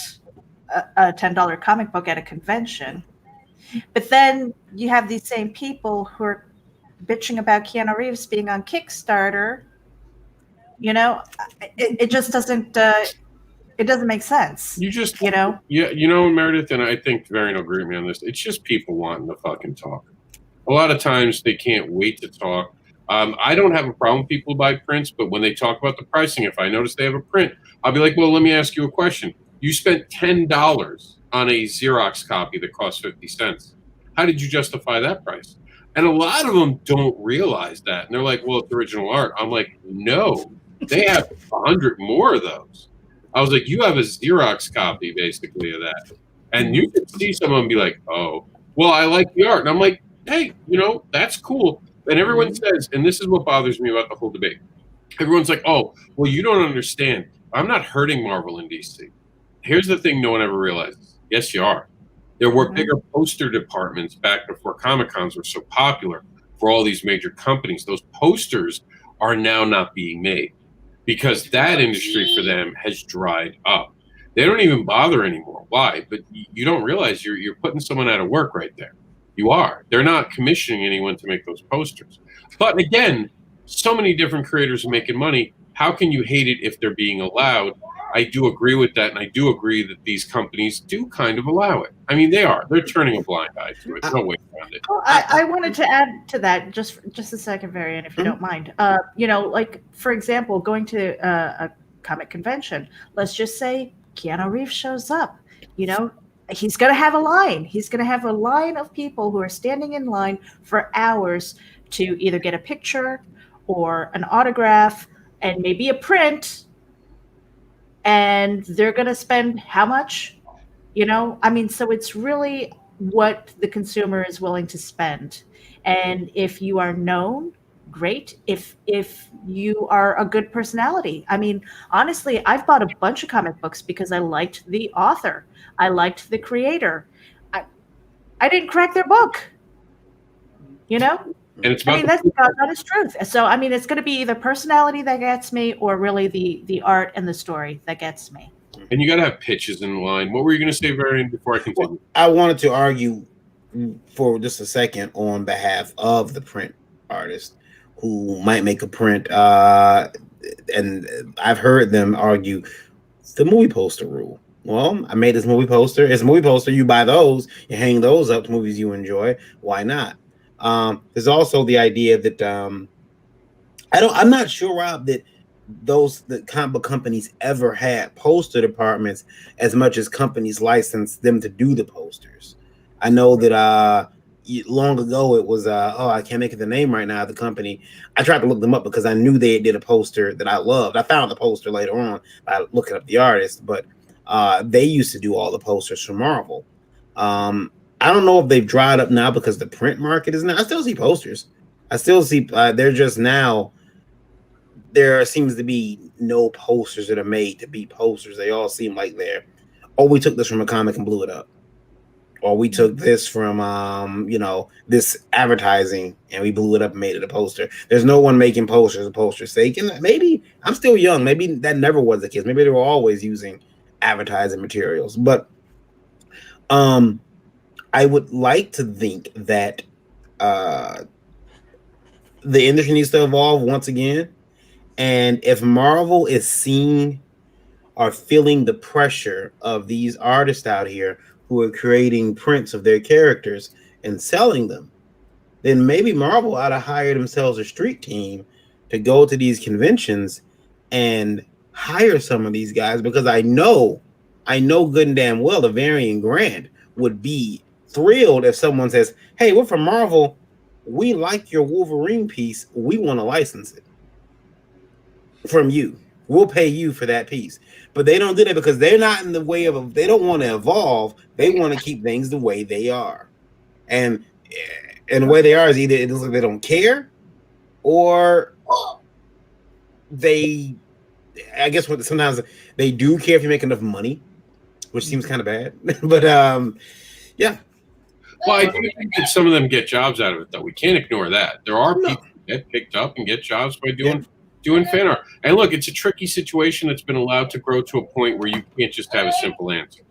a $10 comic book at a convention. But then you have these same people who are bitching about Keanu Reeves being on Kickstarter. It just doesn't. It doesn't make sense. Yeah, Meredith, and I think Varian will agree with me on this. It's just people wanting to fucking talk. A lot of times they can't wait to talk. I don't have a problem with people who buy prints, but when they talk about the pricing, if I notice they have a print, I'll be like, well, let me ask you a question. You spent $10 on a Xerox copy that costs 50 cents. How did you justify that price? And a lot of them don't realize that. And they're like, well, it's original art. I'm like, no, they have 100 more of those. I was like, you have a Xerox copy, basically, of that. And you can see some of them be like, oh, well, I like the art. And I'm like, hey, that's cool. And everyone says, and this is what bothers me about the whole debate. Everyone's like, oh, well, you don't understand. I'm not hurting Marvel and DC. Here's the thing no one ever realizes. Yes, you are. There were bigger poster departments back before Comic-Cons were so popular for all these major companies. Those posters are now not being made, because that industry for them has dried up. They don't even bother anymore. Why? But you don't realize you're putting someone out of work right there. You are. They're not commissioning anyone to make those posters. But again, so many different creators are making money. How can you hate it if they're being allowed? I do agree with that, and I do agree that these companies do kind of allow it. I mean, they are. They're turning a blind eye to it. No way around it. Well, I wanted to add to that just a second, Varian, if you don't mind. Like, for example, going to a comic convention, let's just say Keanu Reeves shows up. He's going to have a line. He's going to have a line of people who are standing in line for hours to either get a picture or an autograph and maybe a print. And they're going to spend how much? So it's really what the consumer is willing to spend. And if you are known, great. If you are a good personality. I mean, honestly, I've bought a bunch of comic books because I liked the author. I liked the creator. I didn't crack their book. And it's that's the honest truth. So, it's going to be either personality that gets me or really the art and the story that gets me. And you got to have pitches in line. What were you going to say, Varian, before I continue? Well, I wanted to argue for just a second on behalf of the print artist who might make a print. And I've heard them argue the movie poster rule. Well, I made this movie poster. It's a movie poster. You buy those, you hang those up to movies you enjoy. Why not? There's also the idea that I'm not sure, Rob, that the comic book companies ever had poster departments as much as companies licensed them to do the posters. I know that long ago it was I can't make it the name right now. The company, I tried to look them up because I knew they did a poster that I loved. I found the poster later on by looking up the artist, but they used to do all the posters for Marvel. I don't know if they've dried up now because the print market is now. I still see posters. I still see they're just now. There seems to be no posters that are made to be posters. They all seem like they're, oh, we took this from a comic and blew it up. Or we took this from, this advertising and we blew it up and made it a poster. There's no one making posters for posters' sake. And maybe I'm still young. Maybe that never was the case. Maybe they were always using advertising materials. But I would like to think that the industry needs to evolve once again. And if Marvel is seeing or feeling the pressure of these artists out here who are creating prints of their characters and selling them, then maybe Marvel ought to hire themselves a street team to go to these conventions and hire some of these guys, because I know good and damn well the Varian Grant would be thrilled if someone says, hey, we're from Marvel. We like your Wolverine piece. We want to license it from you. We'll pay you for that piece. But they don't do that because they're not in the way of, they don't want to evolve. They want to keep things the way they are. And the way they are is either it looks like they don't care, or I guess sometimes they do care if you make enough money, which seems kind of bad. But yeah. Well, I do think that some of them get jobs out of it, though. We can't ignore that. There are people who get picked up and get jobs by doing fan art. And look, it's a tricky situation that's been allowed to grow to a point where you can't just have a simple answer.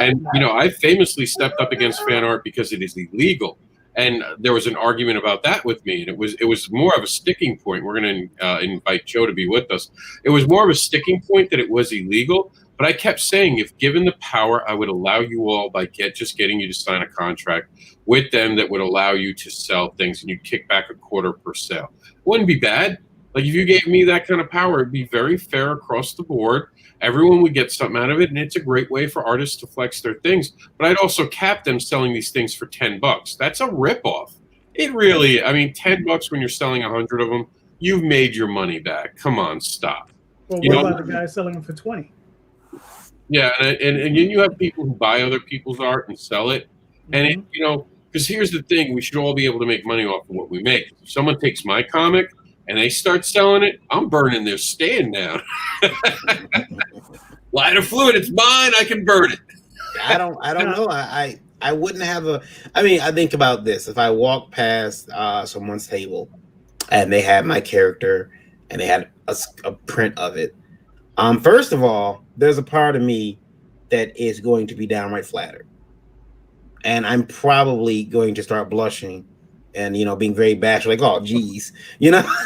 And, I famously stepped up against fan art because it is illegal. And there was an argument about that with me. And it was more of a sticking point. We're going to invite Joe to be with us. It was more of a sticking point that it was illegal. But I kept saying, if given the power, I would allow you all by just getting you to sign a contract with them that would allow you to sell things, and you'd kick back a quarter per sale. Wouldn't be bad. Like, if you gave me that kind of power, it'd be very fair across the board. Everyone would get something out of it, and it's a great way for artists to flex their things. But I'd also cap them selling these things for $10. That's a ripoff. It really, $10 when you're selling 100 of them, you've made your money back. Come on, stop. Well, what about the guy selling them for 20? Yeah, and then you have people who buy other people's art and sell it. And, because here's the thing, we should all be able to make money off of what we make. If someone takes my comic and they start selling it, I'm burning their stand down. Lighter fluid, it's mine, I can burn it. I don't know. I wouldn't have I think about this. If I walk past someone's table and they had my character and they had a print of it, first of all, there's a part of me that is going to be downright flattered. And I'm probably going to start blushing and, being very bashful, like, oh, geez, Varian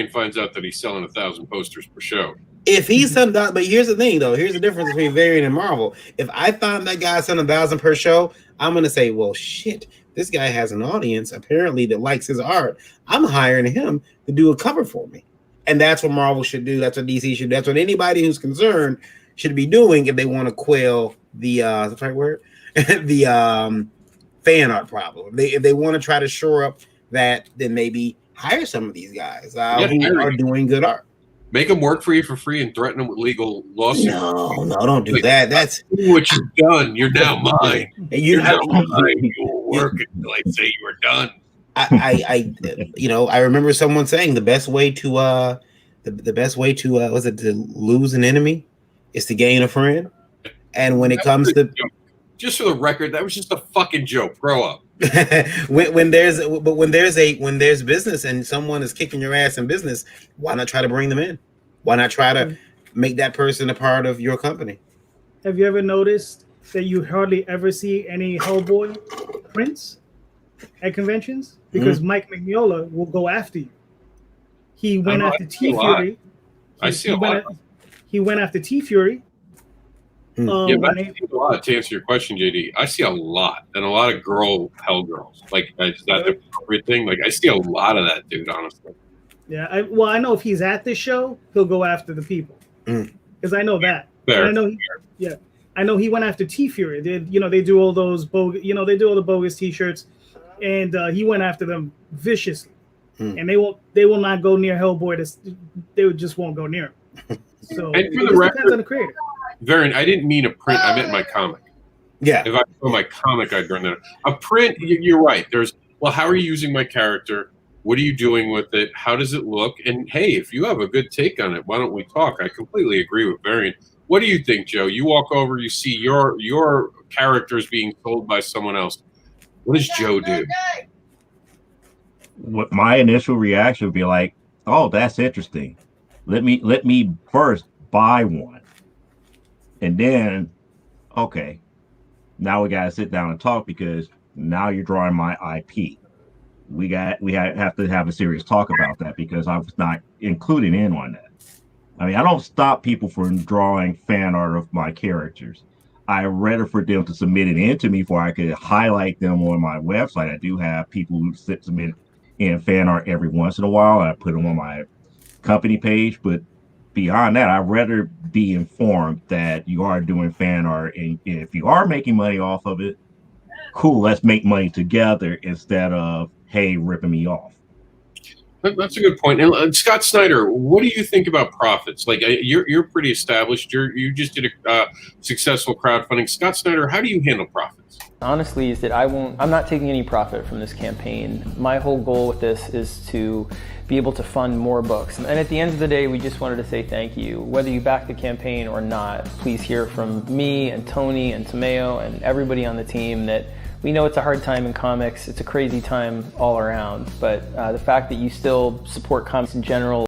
finds out that he's selling 1,000 posters per show. If he's selling, but here's the thing, though. Here's the difference between Varian and Marvel. If I find that guy selling 1,000 per show, I'm going to say, well, shit, this guy has an audience, apparently, that likes his art. I'm hiring him to do a cover for me. And that's what Marvel should do. That's what DC should do. That's what anybody who's concerned should be doing if they want to quell the what's the right word? the fan art problem. If they want to try to shore up that, then maybe hire some of these guys who are doing good art. Make them work for you for free and threaten them with legal lawsuits. No, don't do that. That's what you've done. You're now mine. You're now mine. You will work until I say you are done. I remember someone saying the best way to was it to lose an enemy is to gain a friend. And when it comes to, just for the record, that was just a fucking joke. Grow up. when there's business and someone is kicking your ass in business, why not try to bring them in? Why not try to make that person a part of your company? Have you ever noticed that you hardly ever see any Hellboy prints at conventions? Because Mike Mignola will go after you. He went after T Fury. I see a lot. He went after T Fury, Yeah, but when I see a lot, to answer your question, JD. I see a lot, and a lot of hell girls. Like, is that the appropriate thing? Like, I see a lot of that, dude, honestly. Yeah, I know if he's at this show, he'll go after the people because I know that. Fair. And I know he went after T Fury. They do all those bogus, they do all the bogus T-shirts, and he went after them viciously. And they will not go near Hellboy. They just won't go near him. So And for it the just record, depends on the creator. Varian, I didn't mean a print. I meant my comic. Yeah. If I saw my comic, I'd burn that. A print, you're right. How are you using my character? What are you doing with it? How does it look? And hey, if you have a good take on it, why don't we talk? I completely agree with Varian. What do you think, Joe? You walk over, you see your characters being sold by someone else. What does Joe do? What my initial reaction would be like, oh, that's interesting. Let me first buy one. And then, okay, now we gotta sit down and talk because now you're drawing my IP. We have to have a serious talk about that because I was not included in on that. I mean, I don't stop people from drawing fan art of my characters. I rather for them to submit it in to me before I could highlight them on my website. I do have people who submit in fan art every once in a while. I put them on my company page, but beyond that, I'd rather be informed that you are doing fan art, and if you are making money off of it, cool, let's make money together instead of, hey, ripping me off. That's a good point. And Scott Snyder, what do you think about profits? Like, you're pretty established. You just did a successful crowdfunding. Scott Snyder, how do you handle profits? Honestly, is that I'm not taking any profit from this campaign. My whole goal with this is to be able to fund more books. And at the end of the day, we just wanted to say thank you. Whether you back the campaign or not, please hear from me and Tony and Tomeo and everybody on the team that we know it's a hard time in comics. It's a crazy time all around. But the fact that you still support comics in general.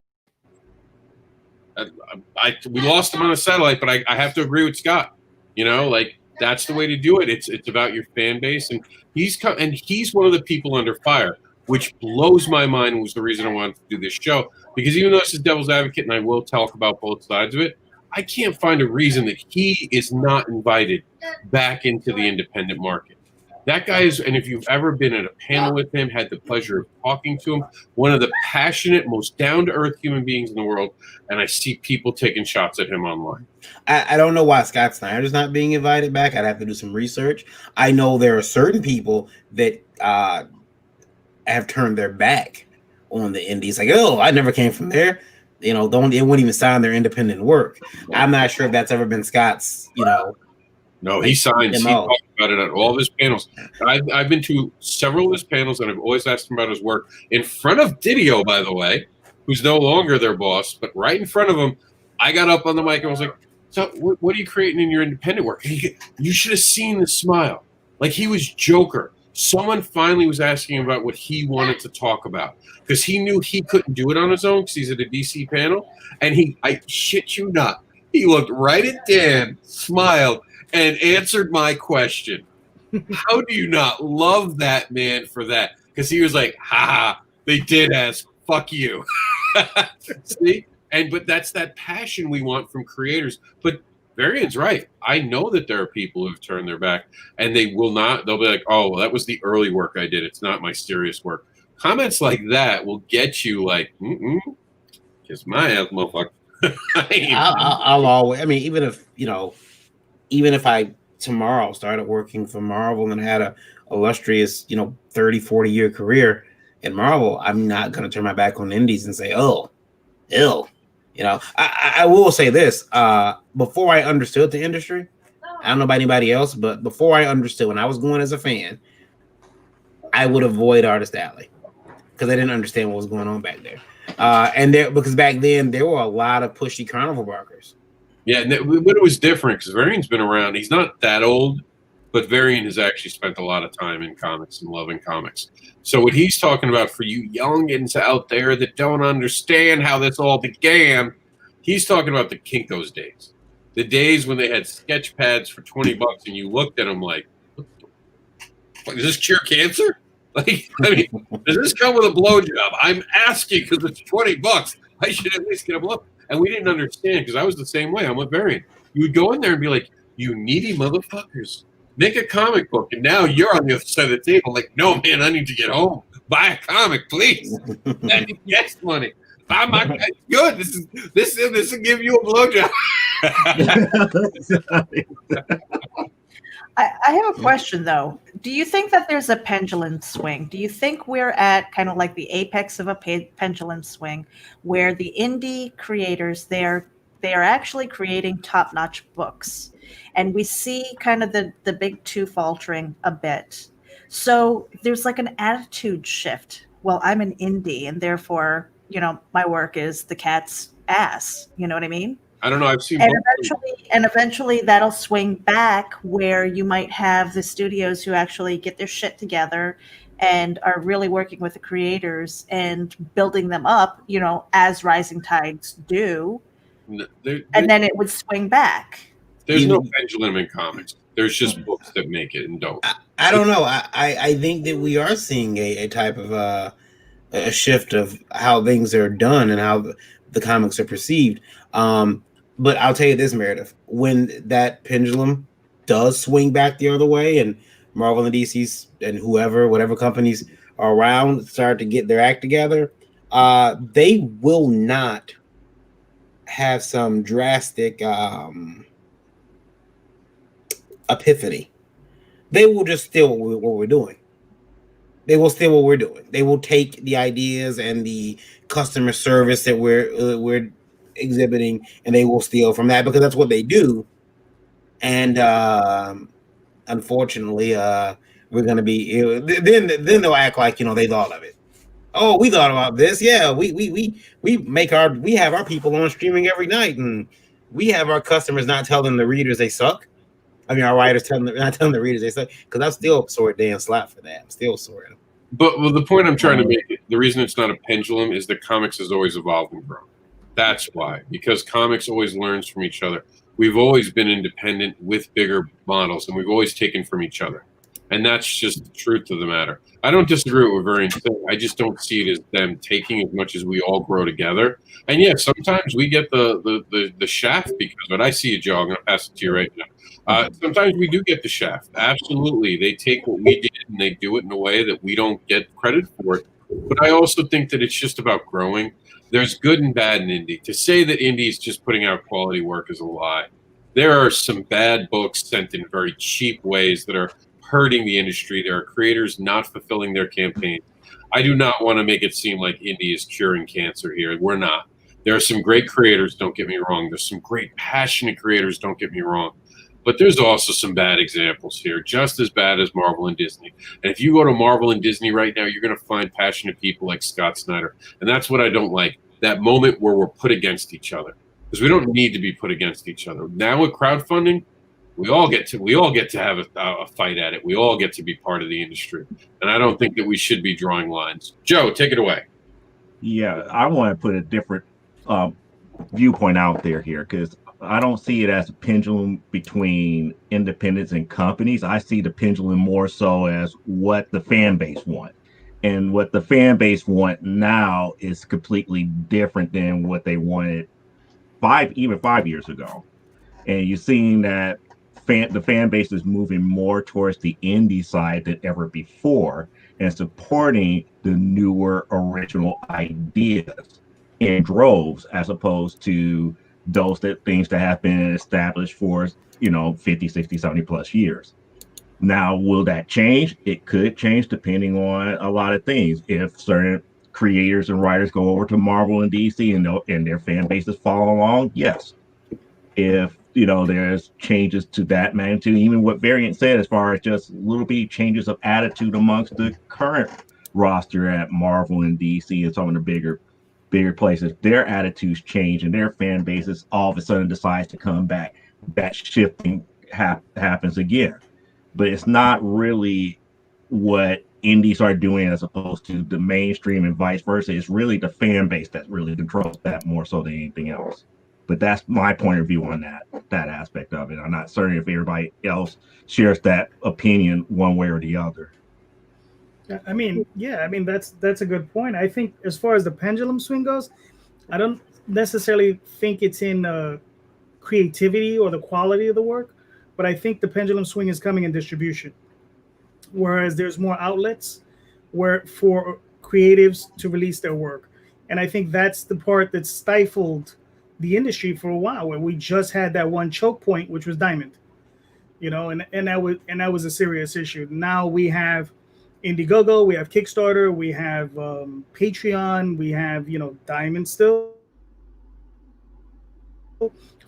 We lost him on a satellite, but I have to agree with Scott. That's the way to do it. It's about your fan base, and he's one of the people under fire, which blows my mind and was the reason I wanted to do this show. Because even though this is devil's advocate, and I will talk about both sides of it, I can't find a reason that he is not invited back into the independent market. That guy is, and if you've ever been at a panel with him, had the pleasure of talking to him, one of the passionate, most down-to-earth human beings in the world, and I see people taking shots at him online. I don't know why Scott Snyder's not being invited back. I'd have to do some research. I know there are certain people that have turned their back on the indies. Like, oh, I never came from there. They wouldn't even sign their independent work. I'm not sure if that's ever been Scott's, No, he signs. He talks about it at all of his panels. I've been to several of his panels, and I've always asked him about his work in front of Didio, by the way, who's no longer their boss, but right in front of him, I got up on the mic and was like, so what are you creating in your independent work? You should have seen the smile. Like, he was Joker. Someone finally was asking him about what he wanted to talk about because he knew he couldn't do it on his own because he's at a DC panel. And I shit you not, he looked right at Dan, smiled, and answered my question. How do you not love that man for that? Because he was like, ha, they did ask, fuck you. See? But that's that passion we want from creators. But Varian's right. I know that there are people who've turned their back, and they'll be like, oh, well, that was the early work I did. It's not my serious work. Comments like that will get you like, kiss my ass, motherfucker. I'll always, even if I tomorrow started working for Marvel and had a illustrious, 30, 40 year career in Marvel, I'm not going to turn my back on indies and say, oh, ill. I will say this, before I understood the industry, I don't know about anybody else, but before I understood, when I was going as a fan, I would avoid Artist Alley because I didn't understand what was going on back there. Because back then there were a lot of pushy carnival barkers. Yeah, but it was different because Varian's been around. He's not that old, but Varian has actually spent a lot of time in comics and loving comics. So what he's talking about for you youngins out there that don't understand how this all began, he's talking about the Kinko's days. The days when they had sketch pads for $20 and you looked at them like, does this cure cancer? Like, does this come with a blowjob? I'm asking because it's $20. I should at least get a blow. And we didn't understand because I was the same way. I'm with Varian. You would go in there and be like, You needy motherfuckers. Make a comic book, and now you're on the other side of the table. Like, no, man, I need to get home. Buy a comic, please. Send me guest money. Good. This will give you a blowjob. I have a question though. Do you think that there's a pendulum swing? Do you think we're at kind of like the apex of a pendulum swing, where the indie creators they are actually creating top-notch books, and we see kind of the big two faltering a bit? So there's like an attitude shift. Well, I'm an indie, and therefore, my work is the cat's ass. You know what I mean? I don't know. I've seen And eventually that'll swing back where you might have the studios who actually get their shit together and are really working with the creators and building them up, as rising tides do. And then it would swing back. There's no pendulum in comics. There's just books that make it and don't. I don't know. I think that we are seeing a type of a shift of how things are done and how the comics are perceived. But I'll tell you this, Meredith, when that pendulum does swing back the other way and Marvel and DC's and whatever companies are around start to get their act together, they will not have some drastic epiphany. They will just steal what we're doing. They will steal what we're doing. They will take the ideas and the customer service that we're exhibiting, and they will steal from that because that's what they do. And unfortunately, we're gonna be then they'll act like they thought of it. Oh, we thought about this. Yeah, we have our people on streaming every night, and we have our customers not telling the readers they suck. I mean, our writers not telling the readers they suck, because I'm still sore damn slap for that. I'm still sore. But the point I'm trying to make, the reason it's not a pendulum is that comics has always evolved and grown. That's why, because comics always learns from each other. We've always been independent with bigger models, and we've always taken from each other. And that's just the truth of the matter. I don't disagree with what Varian said. I just don't see it as them taking as much as we all grow together. And yeah, sometimes we get the shaft because of it. I see you, Joe. I'm going to pass it to you right now. Sometimes we do get the shaft. Absolutely. They take what we did and they do it in a way that we don't get credit for it. But I also think that it's just about growing. There's good and bad in indie. To say that indie is just putting out quality work is a lie. There are some bad books sent in very cheap ways that are hurting the industry. There are creators not fulfilling their campaign. I do not want to make it seem like indie is curing cancer here. We're not. There are some great creators, don't get me wrong. There's some great passionate creators, don't get me wrong. But there's also some bad examples here, just as bad as Marvel and Disney. And if you go to Marvel and Disney right now, you're going to find passionate people like Scott Snyder. And that's what I don't like, that moment where we're put against each other. Because we don't need to be put against each other. Now with crowdfunding, we all get to have a fight at it. We all get to be part of the industry. And I don't think that we should be drawing lines. Joe, take it away. Yeah, I want to put a different viewpoint out there here, because I don't see it as a pendulum between independents and companies. I see the pendulum more so as what the fan base want. And what the fan base want now is completely different than what they wanted 5 years ago. And you're seeing that the fan base is moving more towards the indie side than ever before and supporting the newer original ideas in droves, as opposed to those things that have been established for 50, 60, 70 plus years. Now, will that change? It could change depending on a lot of things. If certain creators and writers go over to Marvel and DC and their fan bases follow along, yes. If there's changes to that magnitude, even what Variant said as far as just little bitty changes of attitude amongst the current roster at Marvel and DC and some of the bigger places, their attitudes change and their fan bases all of a sudden decides to come back. That shifting happens again. But it's not really what indies are doing as opposed to the mainstream and vice versa. It's really the fan base that really controls that more so than anything else. But that's my point of view on that aspect of it. I'm not certain if everybody else shares that opinion one way or the other. I mean, that's a good point. I think as far as the pendulum swing goes, I don't necessarily think it's in creativity or the quality of the work, but I think the pendulum swing is coming in distribution, whereas there's more outlets where for creatives to release their work. And I think that's the part that stifled the industry for a while, where we just had that one choke point, which was Diamond, and that was a serious issue. Now we have Indiegogo, we have Kickstarter, we have Patreon, we have Diamond still,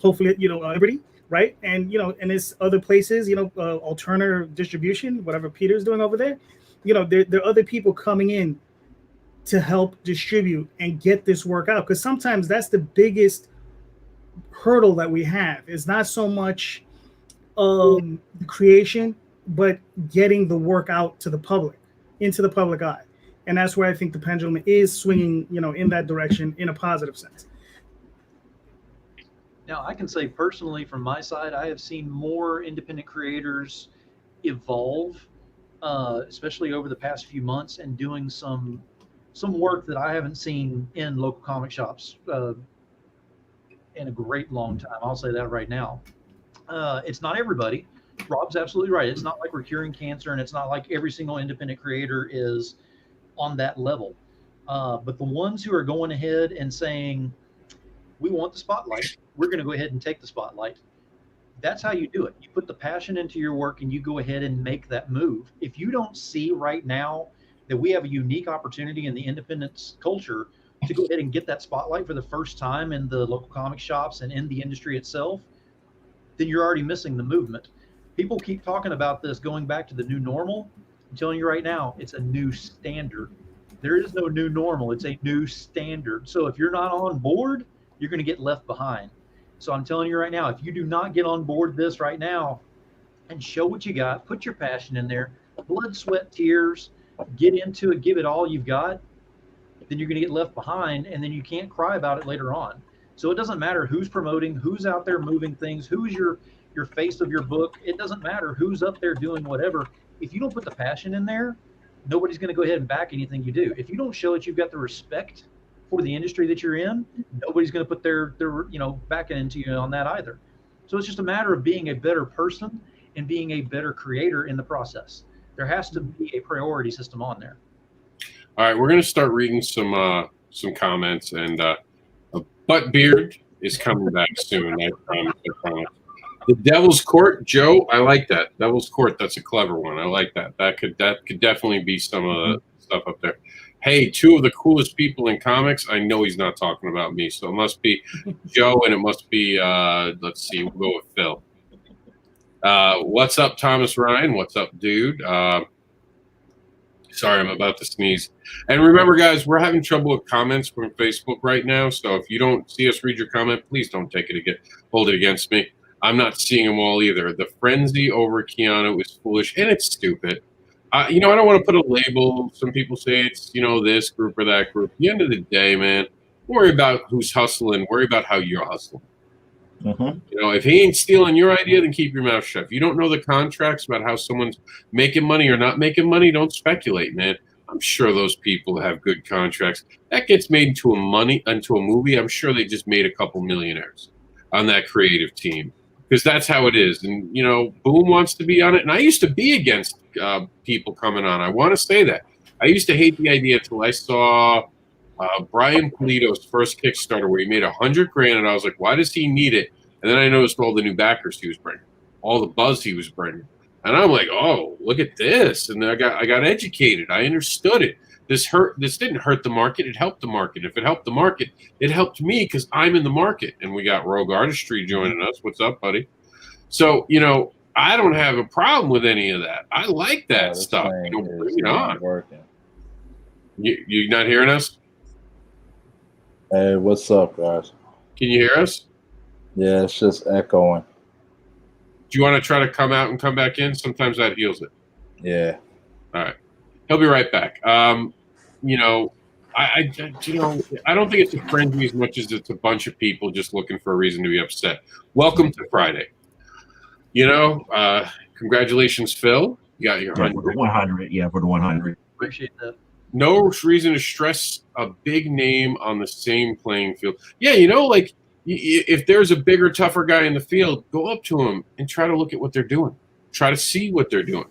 hopefully Liberty, right? And and there's other places, alternative distribution, whatever Peter's doing over there. There are other people coming in to help distribute and get this work out, because sometimes that's the biggest hurdle that we have. It's not so much the creation, but getting the work out to the public, into the public eye. And that's where I think the pendulum is swinging, in that direction in a positive sense. Now, I can say personally from my side, I have seen more independent creators evolve, especially over the past few months, and doing some work that I haven't seen in local comic shops in a great long time. I'll say that right now. It's not everybody. Rob's absolutely right. It's not like we're curing cancer, and it's not like every single independent creator is on that level. But the ones who are going ahead and saying, we want the spotlight, we're going to go ahead and take the spotlight. That's how you do it. You put the passion into your work and you go ahead and make that move. If you don't see right now that we have a unique opportunity in the independent culture to go ahead and get that spotlight for the first time in the local comic shops and in the industry itself, then you're already missing the movement. People keep talking about this going back to the new normal. I'm telling you right now, it's a new standard. There is no new normal. It's a new standard. So if you're not on board, you're going to get left behind. So I'm telling you right now, if you do not get on board this right now and show what you got, put your passion in there, blood, sweat, tears, get into it, give it all you've got, then you're going to get left behind, and then you can't cry about it later on. So it doesn't matter who's promoting, who's out there moving things, who's your face of your book. It doesn't matter who's up there doing whatever. If you don't put the passion in there, nobody's going to go ahead and back anything you do. If you don't show that you've got the respect for the industry that you're in, nobody's going to put their backing into you on that either. So it's just a matter of being a better person and being a better creator in the process. There has to be a priority system on there. All right, we're going to start reading some comments, and Buttbeard is coming back soon. I promise. The Devil's Court, Joe, I like that. Devil's Court, that's a clever one. I like that. That could definitely be some of the stuff up there. Hey, two of the coolest people in comics. I know he's not talking about me, so it must be Joe, and it must be let's see, we'll go with Phil. What's up, Thomas Ryan? What's up, dude? Sorry, I'm about to sneeze. And remember, guys, we're having trouble with comments from Facebook right now, so if you don't see us read your comment, please don't hold it against me. I'm not seeing them all either. The frenzy over Keanu is foolish, and it's stupid. I don't want to put a label. Some people say it's, this group or that group. At the end of the day, man, worry about who's hustling. Worry about how you're hustling. Mm-hmm. If he ain't stealing your idea, then keep your mouth shut. If you don't know the contracts about how someone's making money or not making money, don't speculate, man. I'm sure those people have good contracts. That gets made into a movie. I'm sure they just made a couple millionaires on that creative team, because that's how it is. And, Boom wants to be on it. And I used to be against people coming on. I want to say that. I used to hate the idea until I saw Brian Polito's first Kickstarter where he made $100,000, and I was like, why does he need it? And then I noticed all the new backers he was bringing, all the buzz he was bringing. And I'm like, oh, look at this. And then I got educated. I understood it. This didn't hurt the market. It helped the market. If it helped the market, it helped me because I'm in the market. And we got Rogue Artistry joining us. What's up, buddy? So, I don't have a problem with any of that. I like that stuff. Bring it on. You not hearing us? Hey, what's up, guys? Can you hear us? Yeah, it's just echoing. Do you want to try to come out and come back in? Sometimes that heals it. Yeah. All right. He'll be right back. I don't think it's a frenzy as much as it's a bunch of people just looking for a reason to be upset. Welcome to Friday. Congratulations, Phil. You got your 100. For the 100. Yeah, for the 100. Appreciate that. No reason to stress a big name on the same playing field. Yeah, If there's a bigger, tougher guy in the field, go up to him and try to look at what they're doing. Try to see what they're doing.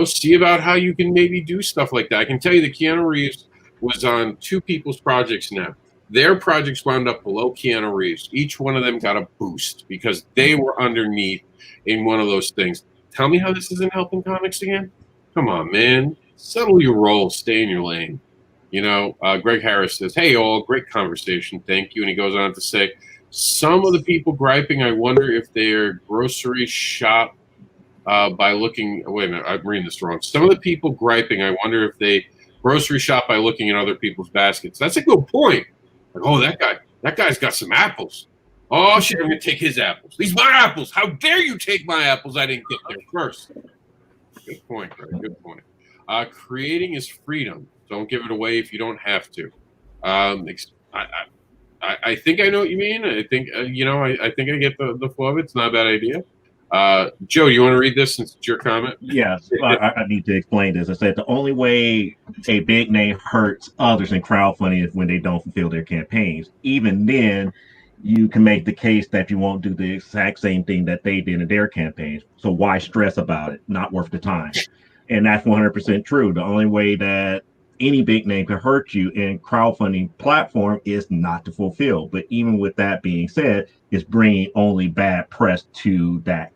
See about how you can maybe do stuff like that. I can tell you that Keanu Reeves was on two people's projects now. Their projects wound up below Keanu Reeves. Each one of them got a boost because they were underneath in one of those things. Tell me how this isn't helping comics again? Come on, man. Settle your role. Stay in your lane. Greg Harris says, "Hey, all, great conversation. Thank you." And he goes on to say, some of the people griping, I wonder if their grocery shop by looking, wait a minute, I'm reading this wrong. Some of the people griping, I wonder if they grocery shop by looking at other people's baskets. That's a good point. Like, oh, that guy's got some apples. Oh, shit, I'm going to take his apples. These my apples. How dare you take my apples? I didn't get there first. Good point, Greg. Good point. Creating is freedom. Don't give it away if you don't have to. I think I know what you mean. I think, I think I get the flow of it. It's not a bad idea. Joe, you want to read this since it's your comment? Yes, I need to explain this. I said the only way a big name hurts others in crowdfunding is when they don't fulfill their campaigns. Even then, you can make the case that you won't do the exact same thing that they did in their campaigns. So why stress about it? Not worth the time. And that's 100% true. The only way that any big name can hurt you in crowdfunding platform is not to fulfill. But even with that being said, it's bringing only bad press to that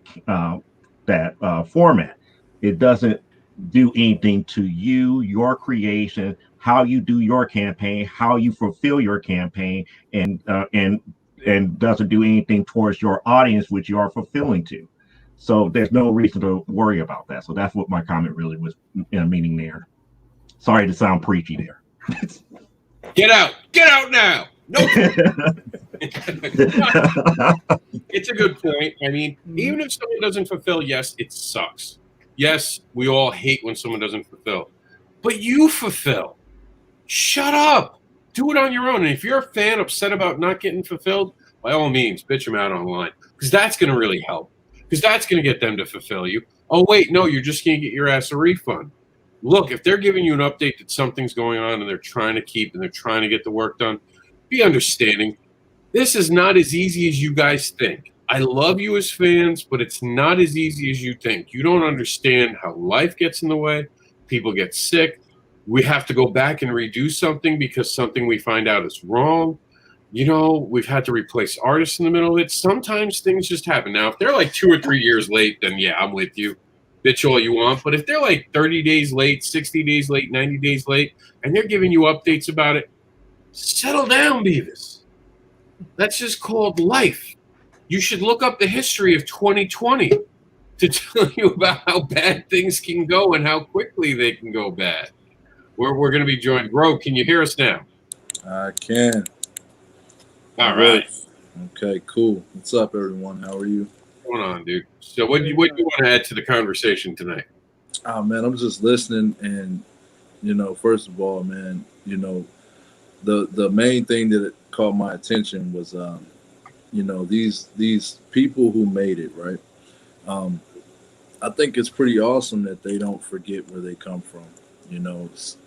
format. It doesn't do anything to you, your creation, how you do your campaign, how you fulfill your campaign, and doesn't do anything towards your audience, which you are fulfilling to. So there's no reason to worry about that. So that's what my comment really was meaning there. Sorry to sound preachy there. Get out now. No. It's a good point. I mean, even if someone doesn't fulfill, yes, it sucks. Yes, we all hate when someone doesn't fulfill. But you fulfill. Shut up. Do it on your own. And if you're a fan upset about not getting fulfilled, by all means, bitch them out online. Because that's going to really help. Because that's going to get them to fulfill you. Oh, wait, no, you're just going to get your ass a refund. Look, if they're giving you an update that something's going on and they're trying to get the work done, be understanding. This is not as easy as you guys think. I love you as fans, but it's not as easy as you think. You don't understand how life gets in the way. People get sick. We have to go back and redo something because something we find out is wrong. We've had to replace artists in the middle of it. Sometimes things just happen. Now, if they're like 2 or 3 years late, then yeah, I'm with you. Bitch all you want. But if they're like 30 days late, 60 days late, 90 days late, and they're giving you updates about it, settle down, Beavis. That's just called life. You should look up the history of 2020 to tell you about how bad things can go and how quickly they can go bad. We're going to be joined. Bro, can you hear us now? I can. All right. Okay, cool. What's up, everyone? How are you? What's going on, dude? So what do you want to add to the conversation tonight? Oh, man, I'm just listening. And, first of all, man, the main thing that caught my attention was, these people who made it, right? I think it's pretty awesome that they don't forget where they come from.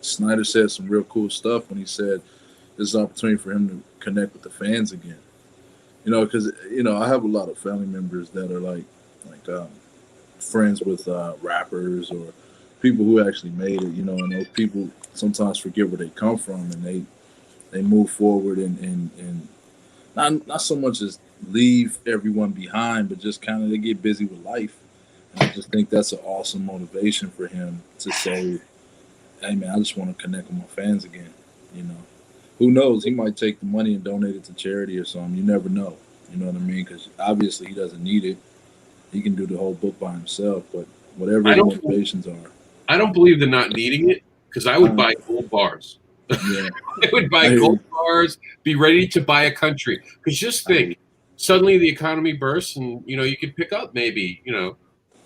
Snyder said some real cool stuff when he said there's an opportunity for him to connect with the fans again. Because, I have a lot of family members that are like friends with rappers or people who actually made it, and those people sometimes forget where they come from and they move forward and not so much as leave everyone behind, but just kind of they get busy with life. And I just think that's an awesome motivation for him to say, hey, man, I just want to connect with my fans again. Who knows? He might take the money and donate it to charity or something. You never know. You know what I mean? Because obviously he doesn't need it. He can do the whole book by himself. But whatever his motivations are. I don't believe in not needing it because I would buy gold bars. Yeah. I would buy gold bars, be ready to buy a country. Because just think, suddenly the economy bursts and, you could pick up maybe,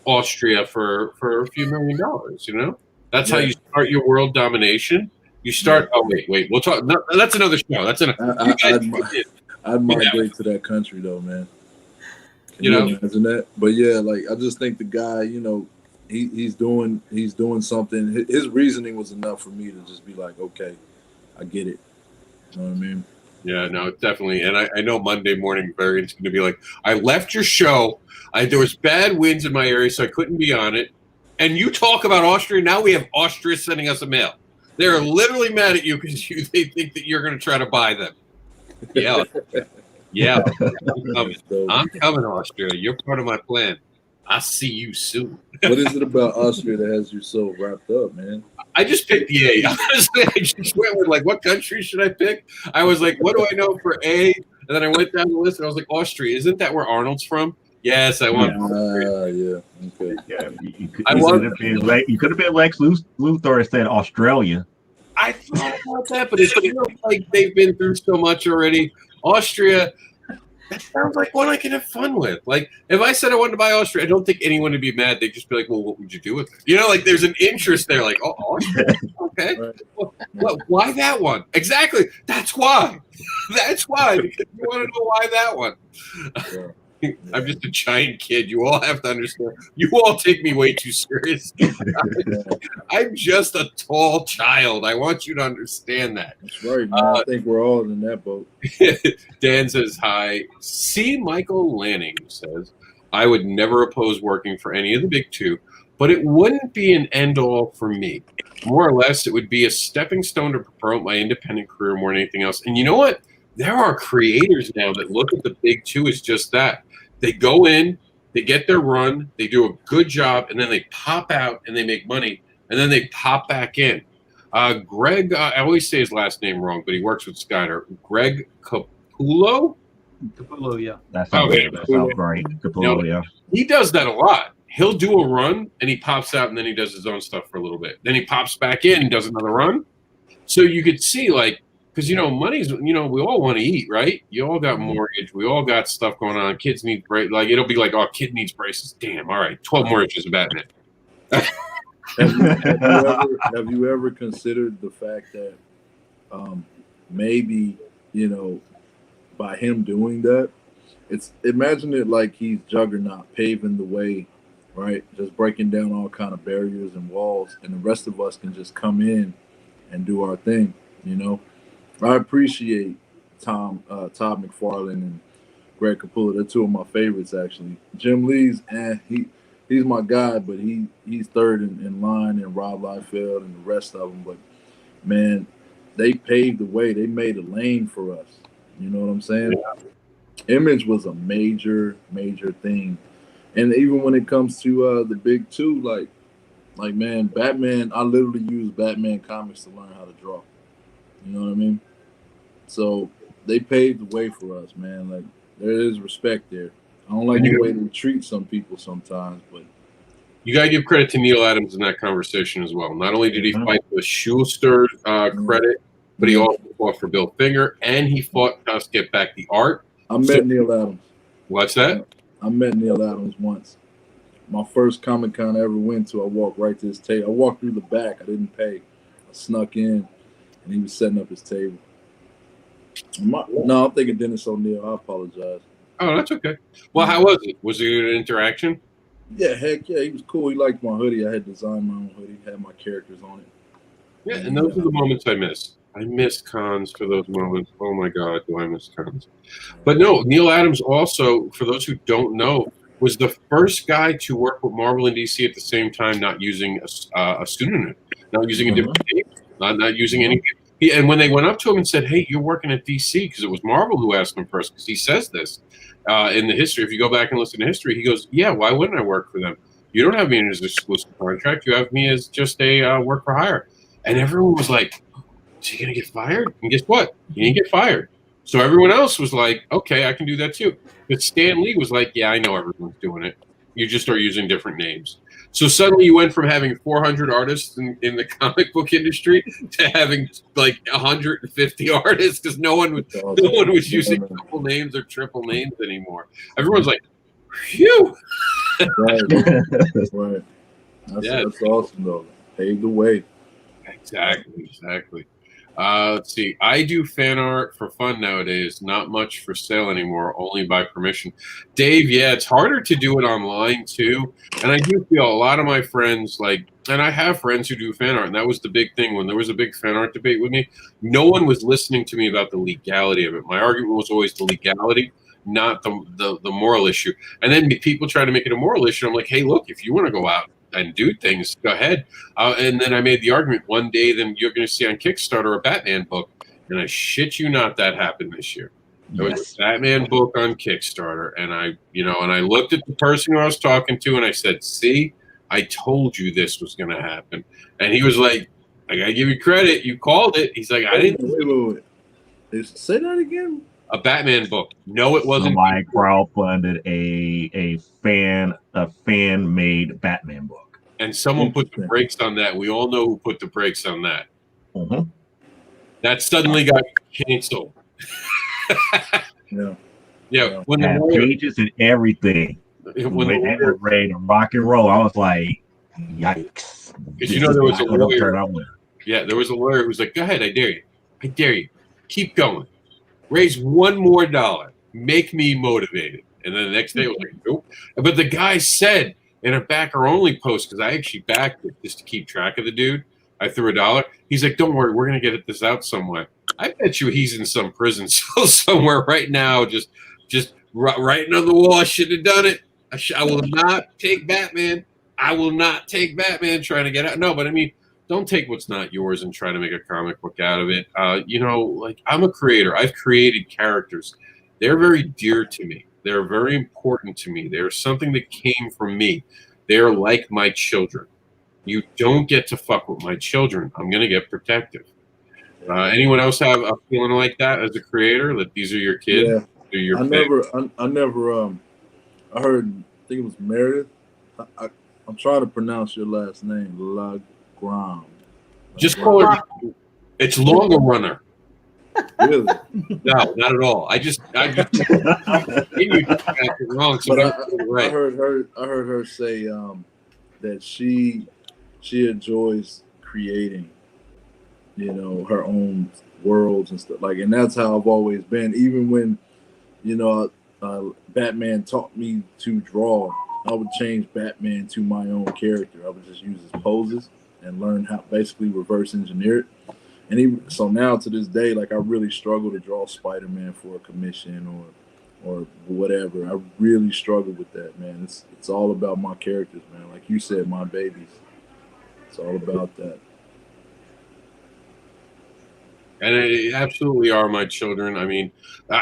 Austria for a few $1 million, That's how you start your world domination. You start. Oh wait. We'll talk. No, that's another show. That's another. I'd migrate to that country though, man. Can you imagine that? But yeah, I just think the guy, he's doing something. His reasoning was enough for me to just be like, okay, I get it. You know what I mean? Yeah, no, definitely. And I know Monday morning variant's going to be like, I left your show. There was bad winds in my area, so I couldn't be on it. And you talk about Austria. Now we have Austria sending us a mail. They're literally mad at you because they think that you're going to try to buy them. Yeah. Yeah. I'm coming, Austria. You're part of my plan. I'll see you soon. What is it about Austria that has you so wrapped up, man? I just picked the A. Honestly, I just went with like, what country should I pick? I was like, what do I know for A? And then I went down the list and I was like, Austria. Isn't that where Arnold's from? Yes, I want. Yeah. Okay. Yeah, you could have been Lex Luthor and said Australia. I thought about that, but it feels like they've been through so much already. Austria. That sounds like one I can have fun with. Like, if I said I wanted to buy Austria, I don't think anyone would be mad. They'd just be like, well, what would you do with it? You know, like there's an interest there. Like, oh, Austria? Okay. Well, why that one? Exactly. That's why. That's why. Because you want to know why that one. Yeah. I'm just a giant kid. You all have to understand. You all take me way too seriously. I'm just a tall child. I want you to understand that. That's right, man. I think we're all in that boat. Dan says hi. C. Michael Lanning says, I would never oppose working for any of the big two, but it wouldn't be an end-all for me. More or less, it would be a stepping stone to promote my independent career more than anything else. And you know what? There are creators now that look at the big two as just that. They go in, they get their run, they do a good job, and then they pop out and they make money, and then they pop back in. Greg, I always say his last name wrong, but he works with Skyner. Greg Capullo? Capullo, yeah. That sounds right. Capullo, yeah. He does that a lot. He'll do a run, and he pops out, and then he does his own stuff for a little bit. Then he pops back in and does another run. So you could see, like, because, you know, money's, you know, we all want to eat, right? You all got mortgage. We all got stuff going on. Kids need braces. Like, it'll be like, oh, kid needs braces. Damn, all right, 12 mortgages of Batman. Have you ever considered the fact that maybe, you know, by him doing that, imagine it like he's Juggernaut paving the way, right? Just breaking down all kind of barriers and walls, and the rest of us can just come in and do our thing, you know? I appreciate Todd McFarlane and Greg Capullo. They're two of my favorites, actually. Jim Lee's, he's my guy, but he's third in line, and Rob Liefeld and the rest of them. But, man, they paved the way. They made a lane for us. You know what I'm saying? Yeah. Image was a major, major thing. And even when it comes to the big two, like man, Batman, I literally use Batman comics to learn how to draw. You know what I mean? So they paved the way for us, man. Like, there is respect there. I don't like the way they treat some people sometimes, but you got to give credit to Neil Adams in that conversation as well. Not only did he fight the Schuster credit, but he also fought for Bill Finger, and he fought us get back the art. I met Neil Adams. What's that? I met Neil Adams once. My first Comic-Con I ever went to, I walked right to his table. I walked through the back. I didn't pay. I snuck in, and he was setting up his table. No, I'm thinking Dennis O'Neil. I apologize. Oh, that's okay. Well, how was it? Was it an interaction? Yeah, heck yeah. He was cool. He liked my hoodie. I had designed my own hoodie. Had my characters on it. Yeah, and those are the moments I miss. I miss cons for those moments. Oh, my God, do I miss cons. But no, Neil Adams also, for those who don't know, was the first guy to work with Marvel and DC at the same time, not using a pseudonym, not using a different name, not using any. And when they went up to him and said, hey, you're working at DC, because it was Marvel who asked him first, because he says this in the history. If you go back and listen to history, he goes, yeah, why wouldn't I work for them? You don't have me in as an exclusive contract. You have me as just a work for hire. And everyone was like, is he going to get fired? And guess what? He didn't get fired. So everyone else was like, okay, I can do that too. But Stan Lee was like, yeah, I know everyone's doing it. You just are using different names. So suddenly you went from having 400 artists in the comic book industry to having like 150 artists, because no one was using double names or triple names anymore. Everyone's like, phew. Right. Right. That's awesome, though. Paved the way. Exactly. Let's see. I do fan art for fun nowadays. Not much for sale anymore, only by permission. Dave, yeah, it's harder to do it online too. And I do feel a lot of my friends and I have friends who do fan art, and that was the big thing when there was a big fan art debate with me. No one was listening to me about the legality of it. My argument was always the legality, not the moral issue. And then people try to make it a moral issue. I'm like, hey, look, if you want to go out and do things, go ahead. And then I made the argument one day, then you're going to see on Kickstarter a Batman book. And I shit you not, that happened this year. There was a Batman book on Kickstarter. And I looked at the person who I was talking to and I said, see, I told you this was going to happen. And he was like, I got to give you credit. You called it. He's like, I didn't. Wait. Say that again? A Batman book. No, it wasn't. Somebody crowdfunded a fan-made Batman book. And someone put the brakes on that. We all know who put the brakes on that. Mm-hmm. That suddenly got canceled. Yeah. When had pages and everything. When they were ready to rock and roll, I was like, yikes. Because there was a lawyer. Yeah, there was a lawyer who was like, go ahead, I dare you. I dare you. Keep going. Raise $1 more. Make me motivated. And then the next day it was like, nope. But the guy said in a backer only post, because I actually backed it just to keep track of the dude, I threw $1. He's like, don't worry, we're going to get this out somewhere. I bet you he's in some prison cell somewhere right now, just writing on the wall. I should have done it. I will not take Batman. I will not take Batman trying to get out. No, but I mean, don't take what's not yours and try to make a comic book out of it. I'm a creator. I've created characters. They're very dear to me. They're very important to me. They're something that came from me. They're like my children. You don't get to fuck with my children. I'm going to get protective. Anyone else have a feeling like that as a creator, that these are your kids? Yeah. They're your I heard, I think it was Meredith. I'm trying to pronounce your last name, Lagram. Just call it. It's Longer Runner. Really? No, not at all. I just continued to pronounce it wrong. So I heard her say that she enjoys creating, her own worlds and stuff and that's how I've always been. Even when, Batman taught me to draw, I would change Batman to my own character. I would just use his poses and learn how basically reverse engineer it. And so now to this day, I really struggle to draw Spider-Man for a commission or whatever. I really struggle with that, man. It's all about my characters, man. Like you said, my babies. It's all about that. And they absolutely are my children. I mean,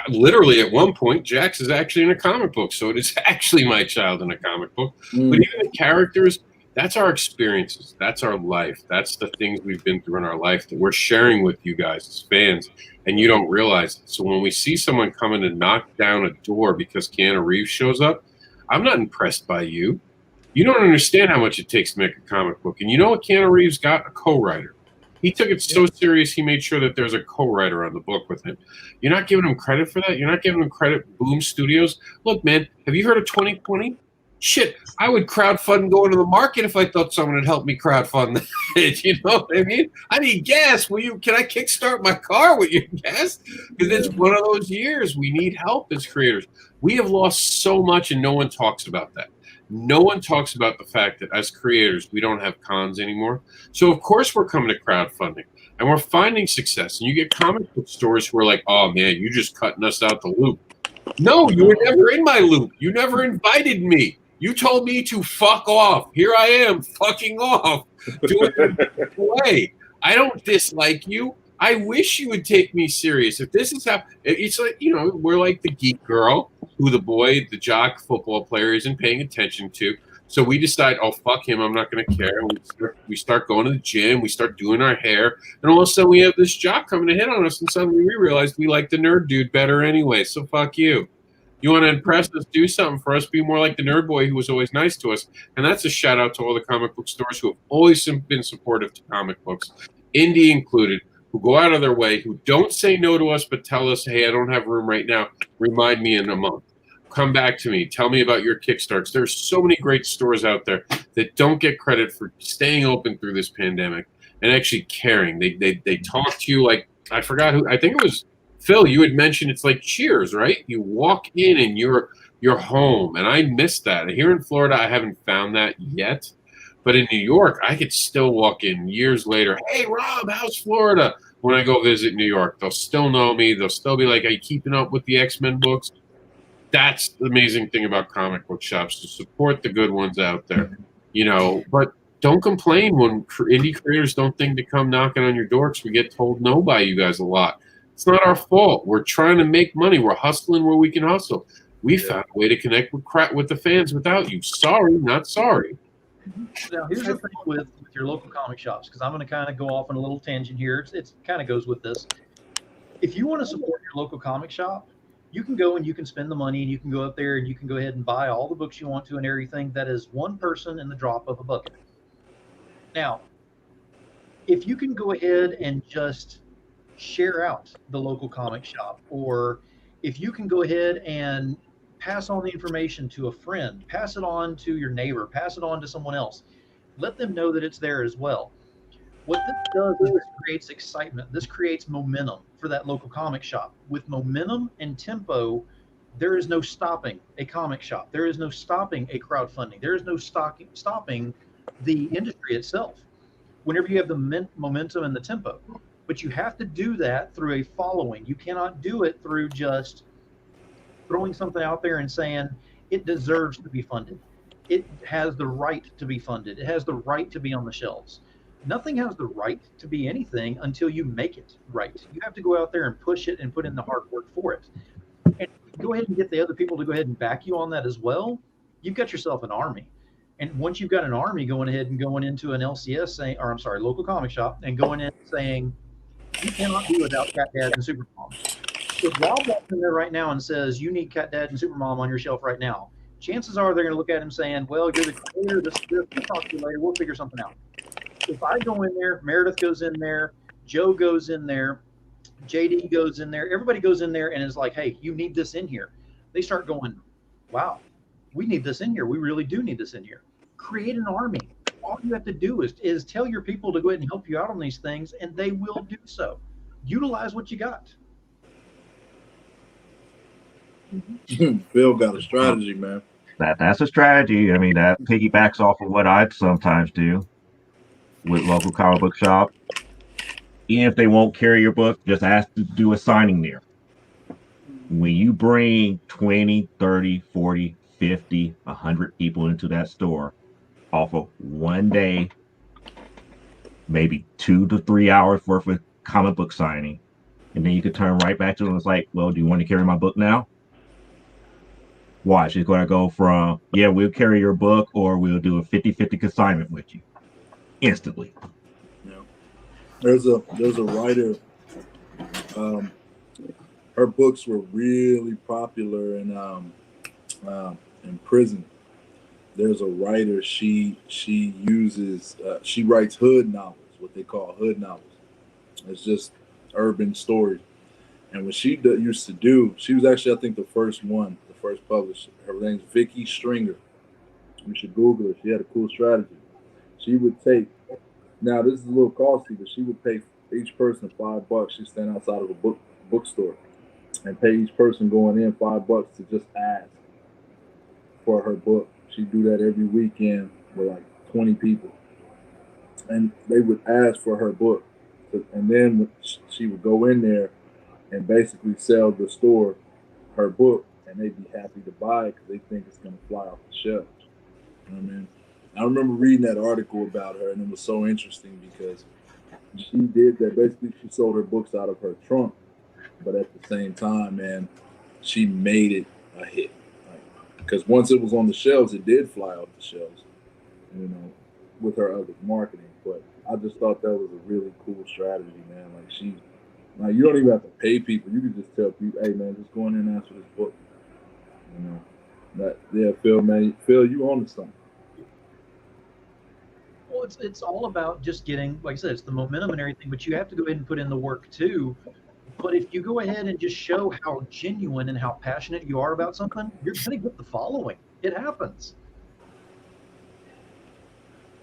literally at one point, Jax is actually in a comic book. So it is actually my child in a comic book. But even the characters, that's our experiences. That's our life. That's the things we've been through in our life that we're sharing with you guys as fans. And you don't realize it. So when we see someone coming to knock down a door because Keanu Reeves shows up, I'm not impressed by you. You don't understand how much it takes to make a comic book. And you know what Keanu Reeves got? A co-writer. He took it so serious, he made sure that there's a co-writer on the book with him. You're not giving him credit for that? You're not giving him credit, Boom Studios? Look, man, have you heard of 2020? Shit, I would crowdfund go into the market if I thought someone had helped me crowdfund it. You know what I mean? I need gas. Can I kickstart my car with your gas? Because it's one of those years. We need help as creators. We have lost so much, and no one talks about that. No one talks about the fact that as creators, we don't have cons anymore. So, of course, we're coming to crowdfunding, and we're finding success. And you get comic book stores who are like, oh, man, you're just cutting us out the loop. No, you were never in my loop. You never invited me. You told me to fuck off. Here I am fucking off. Do it away. I don't dislike you. I wish you would take me serious. If this is how, it's like, we're like the geek girl who the jock football player isn't paying attention to. So we decide, oh, fuck him. I'm not going to care. And we start going to the gym. We start doing our hair. And all of a sudden we have this jock coming to hit on us. And suddenly we realize we like the nerd dude better anyway. So fuck you. You want to impress us, do something for us, be more like the nerd boy who was always nice to us. And that's a shout out to all the comic book stores who have always been supportive to comic books, INDEE included, who go out of their way, who don't say no to us, but tell us, hey, I don't have room right now. Remind me in a month. Come back to me. Tell me about your Kickstarters. There's so many great stores out there that don't get credit for staying open through this pandemic. and actually caring. They talk to you like, I forgot who, I think it was Phil, you had mentioned it's like Cheers, right? You walk in and you're home, and I miss that. Here in Florida, I haven't found that yet, but in New York, I could still walk in years later. Hey, Rob, how's Florida? When I go visit New York, they'll still know me. They'll still be like, "Are you keeping up with the X-Men books?" That's the amazing thing about comic book shops, to support the good ones out there, But don't complain when indie creators don't think to come knocking on your door, because we get told no by you guys a lot. It's not our fault. We're trying to make money. We're hustling where we can hustle. We found a way to connect with the fans without you. Sorry, not sorry. Now, here's the thing with your local comic shops, because I'm going to kind of go off on a little tangent here. It kind of goes with this. If you want to support your local comic shop, you can go and you can spend the money, and you can go up there and you can go ahead and buy all the books you want to and everything. That is one person in the drop of a bucket. Now, if you can go ahead and just share out the local comic shop, or if you can go ahead and pass on the information to a friend, pass it on to your neighbor, pass it on to someone else, let them know that it's there as well. What this does is this creates excitement. This creates momentum for that local comic shop. With momentum and tempo, there is no stopping a comic shop. There is no stopping a crowdfunding. There is no stopping the industry itself whenever you have the momentum and the tempo. But you have to do that through a following. You cannot do it through just throwing something out there and saying it deserves to be funded. It has the right to be funded. It has the right to be on the shelves. Nothing has the right to be anything until you make it right. You have to go out there and push it and put in the hard work for it. And go ahead and get the other people to go ahead and back you on that as well. You've got yourself an army. And once you've got an army going into an LCS saying, or I'm sorry, local comic shop, and going in saying, you cannot be without Cat Dad and Supermom. If Rob walks in there right now and says, you need Cat Dad and Supermom on your shelf right now, chances are they're going to look at him saying, well, you're the creator, this, we'll talk to you later, we'll figure something out. If I go in there, Meredith goes in there, Joe goes in there, JD goes in there, everybody goes in there and is like, hey, you need this in here. They start going, wow, we need this in here. We really do need this in here. Create an army. All you have to do is tell your people to go ahead and help you out on these things, and they will do so. Utilize what you got. Phil got a strategy, man. That's a strategy. I mean, that piggybacks off of what I sometimes do with local comic book shop. Even if they won't carry your book, just ask to do a signing there. When you bring 20, 30, 40, 50, 100 people into that store off of one day, maybe 2 to 3 hours worth of comic book signing, and then you could turn right back to them. It's like, well, do you want to carry my book now? Watch, it's going to go from, yeah, we'll carry your book, or we'll do a 50-50 consignment with you instantly. Yeah. There's a writer, her books were really popular in prison. There's a writer, she uses, she writes hood novels, what they call hood novels. It's just urban stories. And what she used to do, she was actually, I think, the first publisher. Her name's Vicky Stringer. You should Google her. She had a cool strategy. She would take, now this is a little costly, but she would pay each person $5. She'd stand outside of a bookstore and pay each person going in $5 to just ask for her book. She'd do that every weekend with like 20 people. And they would ask for her book. And then she would go in there and basically sell the store her book, and they'd be happy to buy it because they think it's going to fly off the shelves. You know what I mean? I remember reading that article about her, and it was so interesting because she did that. Basically, she sold her books out of her trunk, but at the same time, man, she made it a hit. Because once it was on the shelves, it did fly off the shelves, you know, with her other marketing. But I just thought that was a really cool strategy, man. Like you don't even have to pay people. You can just tell people, hey, man, just go in there and ask for this book. You know, Phil, you own something. Well, it's all about just getting, like I said, it's the momentum and everything, but you have to go ahead and put in the work too. But if you go ahead and just show how genuine and how passionate you are about something, you're going to get the following. It happens.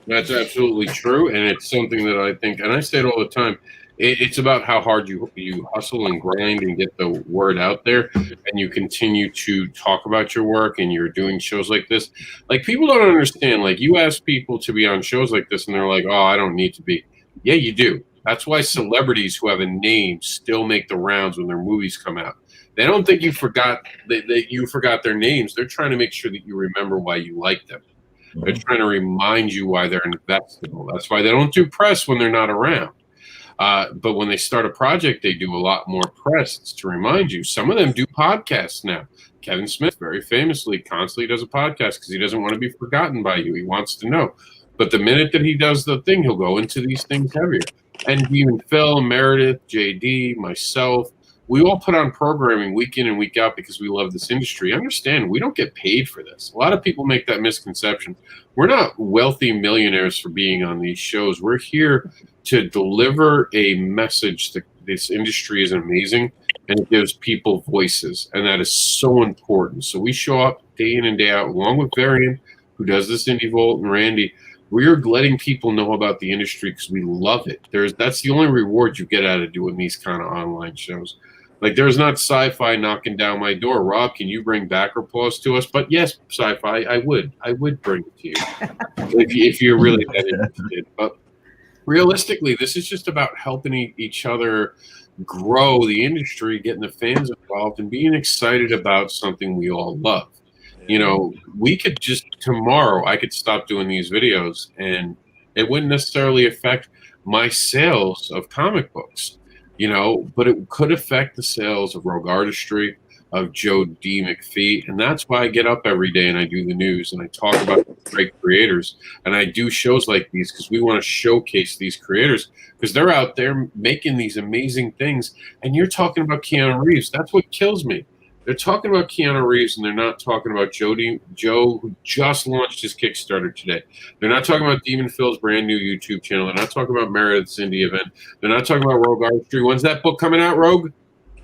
That's absolutely true, and it's something that I think, and I say it all the time. It's about how hard you hustle and grind and get the word out there, and you continue to talk about your work, and you're doing shows like this. Like, people don't understand. Like, you ask people to be on shows like this, and they're like, "Oh, I don't need to be." Yeah, you do. That's why celebrities who have a name still make the rounds when their movies come out. They don't think you forgot that you forgot their names. They're trying to make sure that you remember why you like them. They're trying to remind you why they're investable. That's why they don't do press when they're not around. But when they start a project, they do a lot more press. It's to remind you. Some of them do podcasts now. Kevin Smith, very famously, constantly does a podcast because he doesn't want to be forgotten by you. He wants to know. But the minute that he does the thing, he'll go into these things heavier. And even Phil, Meredith, JD, myself, we all put on programming week in and week out because we love this industry. Understand, we don't get paid for this. A lot of people make that misconception. We're not wealthy millionaires for being on these shows. We're here to deliver a message that this industry is amazing and it gives people voices. And that is so important. So we show up day in and day out, along with Varian, who does this Indie Vault, and Randy. We're letting people know about the industry because we love it. That's the only reward you get out of doing these kind of online shows. Like, there's not sci-fi knocking down my door. Rob, can you bring backer paws to us? But yes, sci-fi, I would bring it to you if you're really that interested. But realistically, this is just about helping each other grow the industry, getting the fans involved, and being excited about something we all love. You know, we could just tomorrow, I could stop doing these videos and it wouldn't necessarily affect my sales of comic books, you know, but it could affect the sales of Rogue Artistry, of Joe D. McPhee. And that's why I get up every day and I do the news and I talk about great creators. And I do shows like these because we want to showcase these creators because they're out there making these amazing things. And you're talking about Keanu Reeves. That's what kills me. They're talking about Keanu Reeves, and they're not talking about Joe, who just launched his Kickstarter today. They're not talking about Demon Phil's brand new YouTube channel. They're not talking about Meredith's indie event. They're not talking about Rogue Artistry. When's that book coming out, Rogue?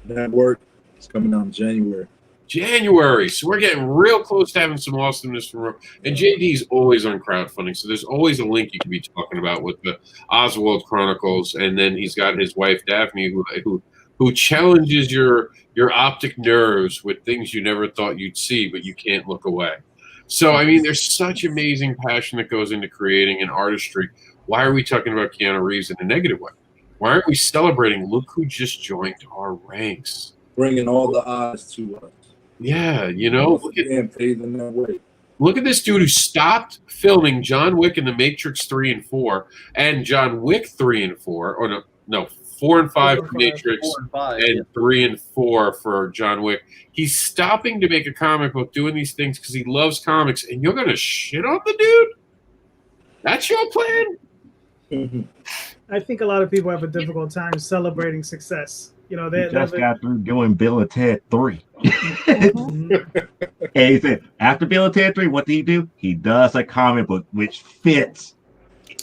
That work is coming out in January. January. So we're getting real close to having some awesomeness from Rogue. And JD's always on crowdfunding, so there's always a link you can be talking about with the Oswald Chronicles. And then he's got his wife, Daphne, who challenges your optic nerves with things you never thought you'd see, but you can't look away. So, I mean, there's such amazing passion that goes into creating an artistry. Why are we talking about Keanu Reeves in a negative way? Why aren't we celebrating? Look who just joined our ranks. Bringing all the eyes to us. Yeah, you know. Look at this dude who stopped filming John Wick and The Matrix 3 and 4 and John Wick 3 and 4, or no, 4 and 5 for Matrix, and 3 and 4 for John Wick. He's stopping to make a comic book, doing these things because he loves comics, and you're going to shit on the dude? That's your plan? I think a lot of people have a difficult time celebrating success. You know, they just got through doing Bill and Ted 3. And he said, after Bill and Ted 3, what did he do? He does a comic book which fits.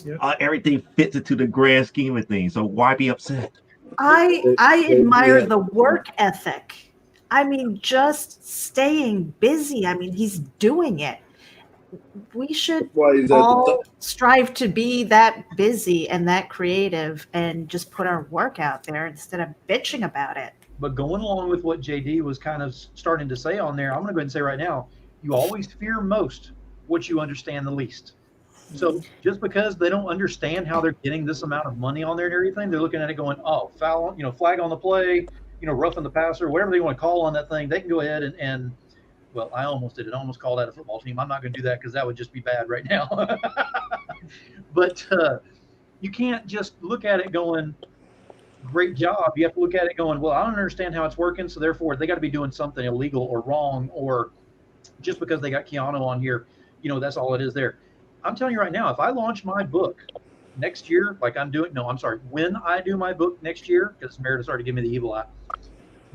Yep. Everything fits into the grand scheme of things. So why be upset? I admire the work ethic. I mean, just staying busy. I mean, he's doing it. We should all strive to be that busy and that creative and just put our work out there instead of bitching about it. But going along with what JD was kind of starting to say on there, I'm going to go ahead and say right now, you always fear most what you understand the least. So just because they don't understand how they're getting this amount of money on there and everything, they're looking at it going, oh, foul, flag on the play, roughing the passer, whatever they want to call on that thing, they can go ahead and well, I almost did it. I almost called out a football team. I'm not going to do that because that would just be bad right now. But you can't just look at it going, great job. You have to look at it going, well, I don't understand how it's working, so therefore they got to be doing something illegal or wrong, or just because they got Keanu on here, that's all it is there. I'm telling you right now, if I launch my book next year, like when I do my book next year, because Meredith's already given me the evil eye,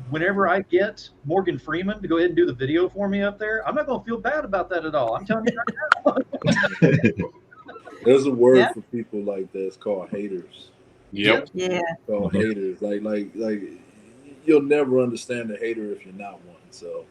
whenever I get Morgan Freeman to go ahead and do the video for me up there, I'm not going to feel bad about that at all. I'm telling you right now. There's a word for people like that. It's called haters. Yep. Yeah. Called haters. Like you'll never understand a hater if you're not one. So,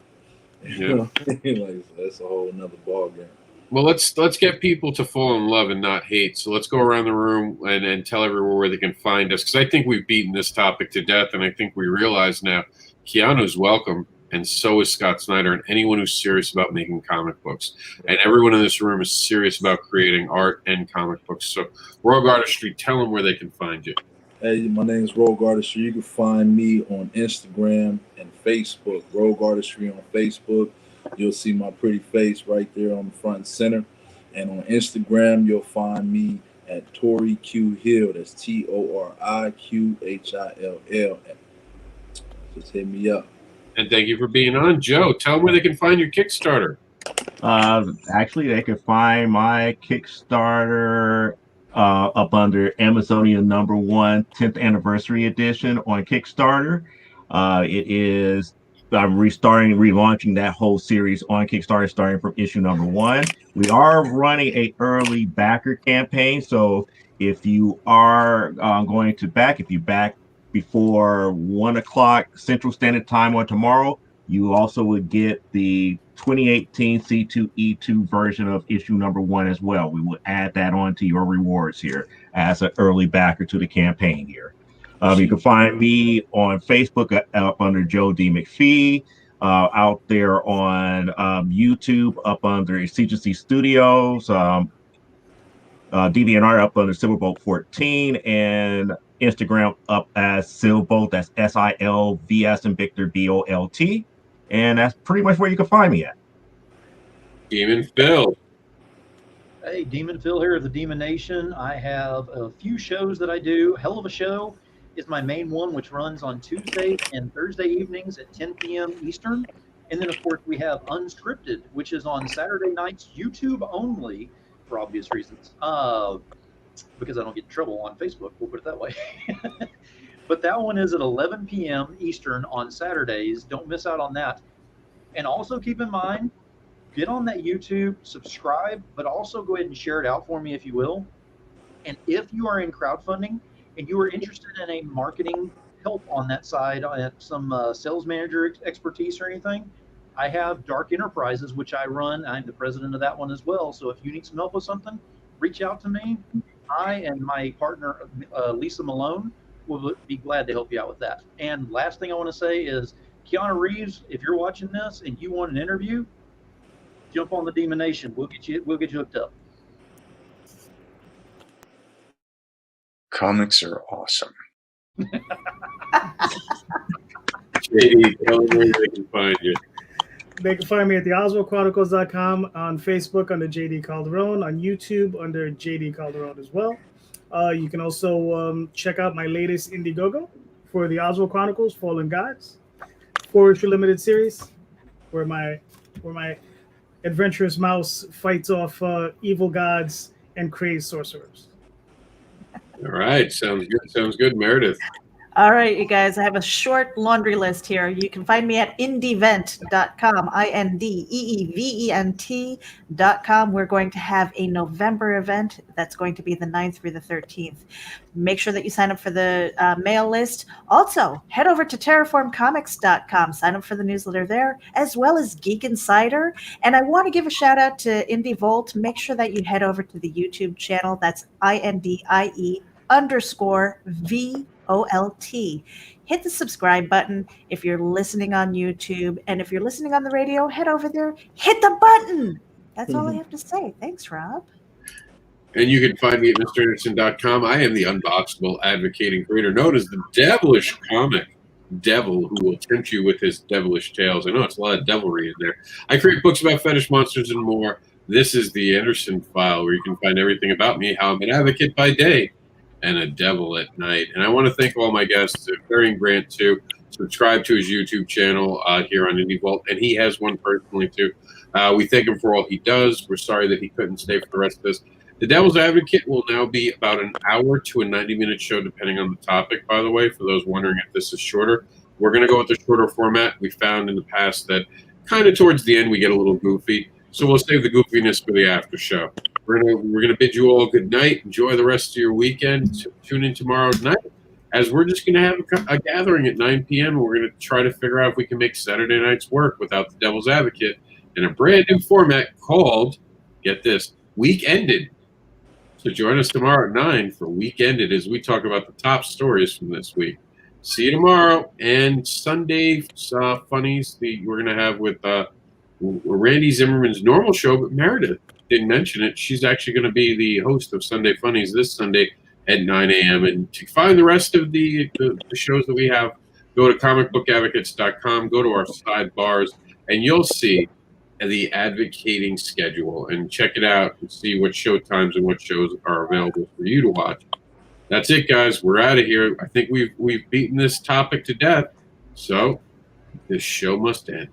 like that's a whole nother ball game. Well, let's get people to fall in love and not hate. So let's go around the room and tell everyone where they can find us, because I think we've beaten this topic to death, and I think we realize now Keanu's welcome, and so is Scott Snyder, and anyone who's serious about making comic books. And everyone in this room is serious about creating art and comic books. So Rogue Artistry, tell them where they can find you. Hey, my name is Rogue Artistry. You can find me on Instagram and Facebook. Rogue Artistry on Facebook. You'll see my pretty face right there on the front and center. And on Instagram, you'll find me at Tori Q Hill. That's TORIQHILL. Just hit me up. And thank you for being on. Joe, tell them where they can find your Kickstarter. Actually, they can find my Kickstarter up under Amazonia #1 10th anniversary edition on Kickstarter. It is I'm relaunching that whole series on Kickstarter, starting from issue #1. We are running a early backer campaign, so if you are going to back, if you back before 1 o'clock Central Standard Time on tomorrow, you also would get the 2018 C2E2 version of issue #1 as well. We will add that on to your rewards here as an early backer to the campaign here. You can find me on Facebook up under Joe D. McPhee, out there on YouTube up under Agency Studios, DeviantArt up under Silverbolt 14, and Instagram up as Silverbolt. That's SILVS and Victor BOLT, and that's pretty much where you can find me at. Demon Phil. Hey, Demon Phil here of the Demon Nation. I have a few shows that I do. Hell of a Show is my main one, which runs on Tuesdays and Thursday evenings at 10 p.m. Eastern. And then, of course, we have Unscripted, which is on Saturday nights, YouTube only, for obvious reasons, because I don't get in trouble on Facebook, we'll put it that way. But that one is at 11 p.m. Eastern on Saturdays. Don't miss out on that. And also keep in mind, get on that YouTube, subscribe, but also go ahead and share it out for me if you will. And if you are in crowdfunding and you are interested in a marketing help on that side, some sales manager expertise or anything, I have Dark Enterprises, which I run. I'm the president of that one as well. So if you need some help with something, reach out to me. I and my partner, Lisa Malone, will be glad to help you out with that. And last thing I want to say is, Keanu Reeves, if you're watching this and you want an interview, jump on the Demon Nation. We'll get you hooked up. Comics are awesome. JD, tell them where they can find you. They can find me at theoswaldchronicles.com, on Facebook under JD Calderon, on YouTube under JD Calderon as well. You can also check out my latest Indiegogo for the Oswald Chronicles, Fallen Gods, 4-issue limited series, where my adventurous mouse fights off evil gods and crazed sorcerers. All right, sounds good, Meredith. All right, you guys, I have a short laundry list here. You can find me at INDEEVent.com, INDEEVENT.com. We're going to have a November event that's going to be the 9th through the 13th. Make sure that you sign up for the mail list. Also, head over to terraformcomics.com. Sign up for the newsletter there, as well as Geek Insider. And I want to give a shout out to Indie Volt. Make sure that you head over to the YouTube channel. That's INDIE_VOLT. Hit the subscribe button if you're listening on YouTube. And if you're listening on the radio, head over there, hit the button. That's all I have to say. Thanks, Rob. And you can find me at MrAnderson.com. I am the unboxable advocating creator known as the devilish comic devil who will tempt you with his devilish tales. I know it's a lot of devilry in there. I create books about fetish monsters and more. This is the Anderson File, where you can find everything about me, how I'm an advocate by day and a devil at night. And I want to thank all my guests. Varying Grant, too. Subscribe to his YouTube channel here on Indie Vault, and he has one personally, too. We thank him for all he does. We're sorry that he couldn't stay for the rest of this. The Devil's Advocate will now be about an hour to a 90-minute show, depending on the topic, by the way, for those wondering if this is shorter. We're going to go with the shorter format. We found in the past that kind of towards the end we get a little goofy, so we'll save the goofiness for the after show. We're gonna bid you all good night. Enjoy the rest of your weekend. Tune in tomorrow night, as we're just gonna have a gathering at 9 p.m. We're gonna try to figure out if we can make Saturday nights work without the Devil's Advocate in a brand new format called get this, Week Ended. So join us tomorrow at 9 for Week Ended as we talk about the top stories from this week. See you tomorrow. And Sunday funnies we're going to have with Randy Zimmerman's normal show, but Meredith didn't mention it. She's actually going to be the host of Sunday Funnies this Sunday at 9 a.m. And to find the rest of the shows that we have, go to comicbookadvocates.com, go to our sidebars, and you'll see the advocating schedule and check it out and see what show times and what shows are available for you to watch. That's it, guys. We're out of here. I think we've beaten this topic to death. So this show must end.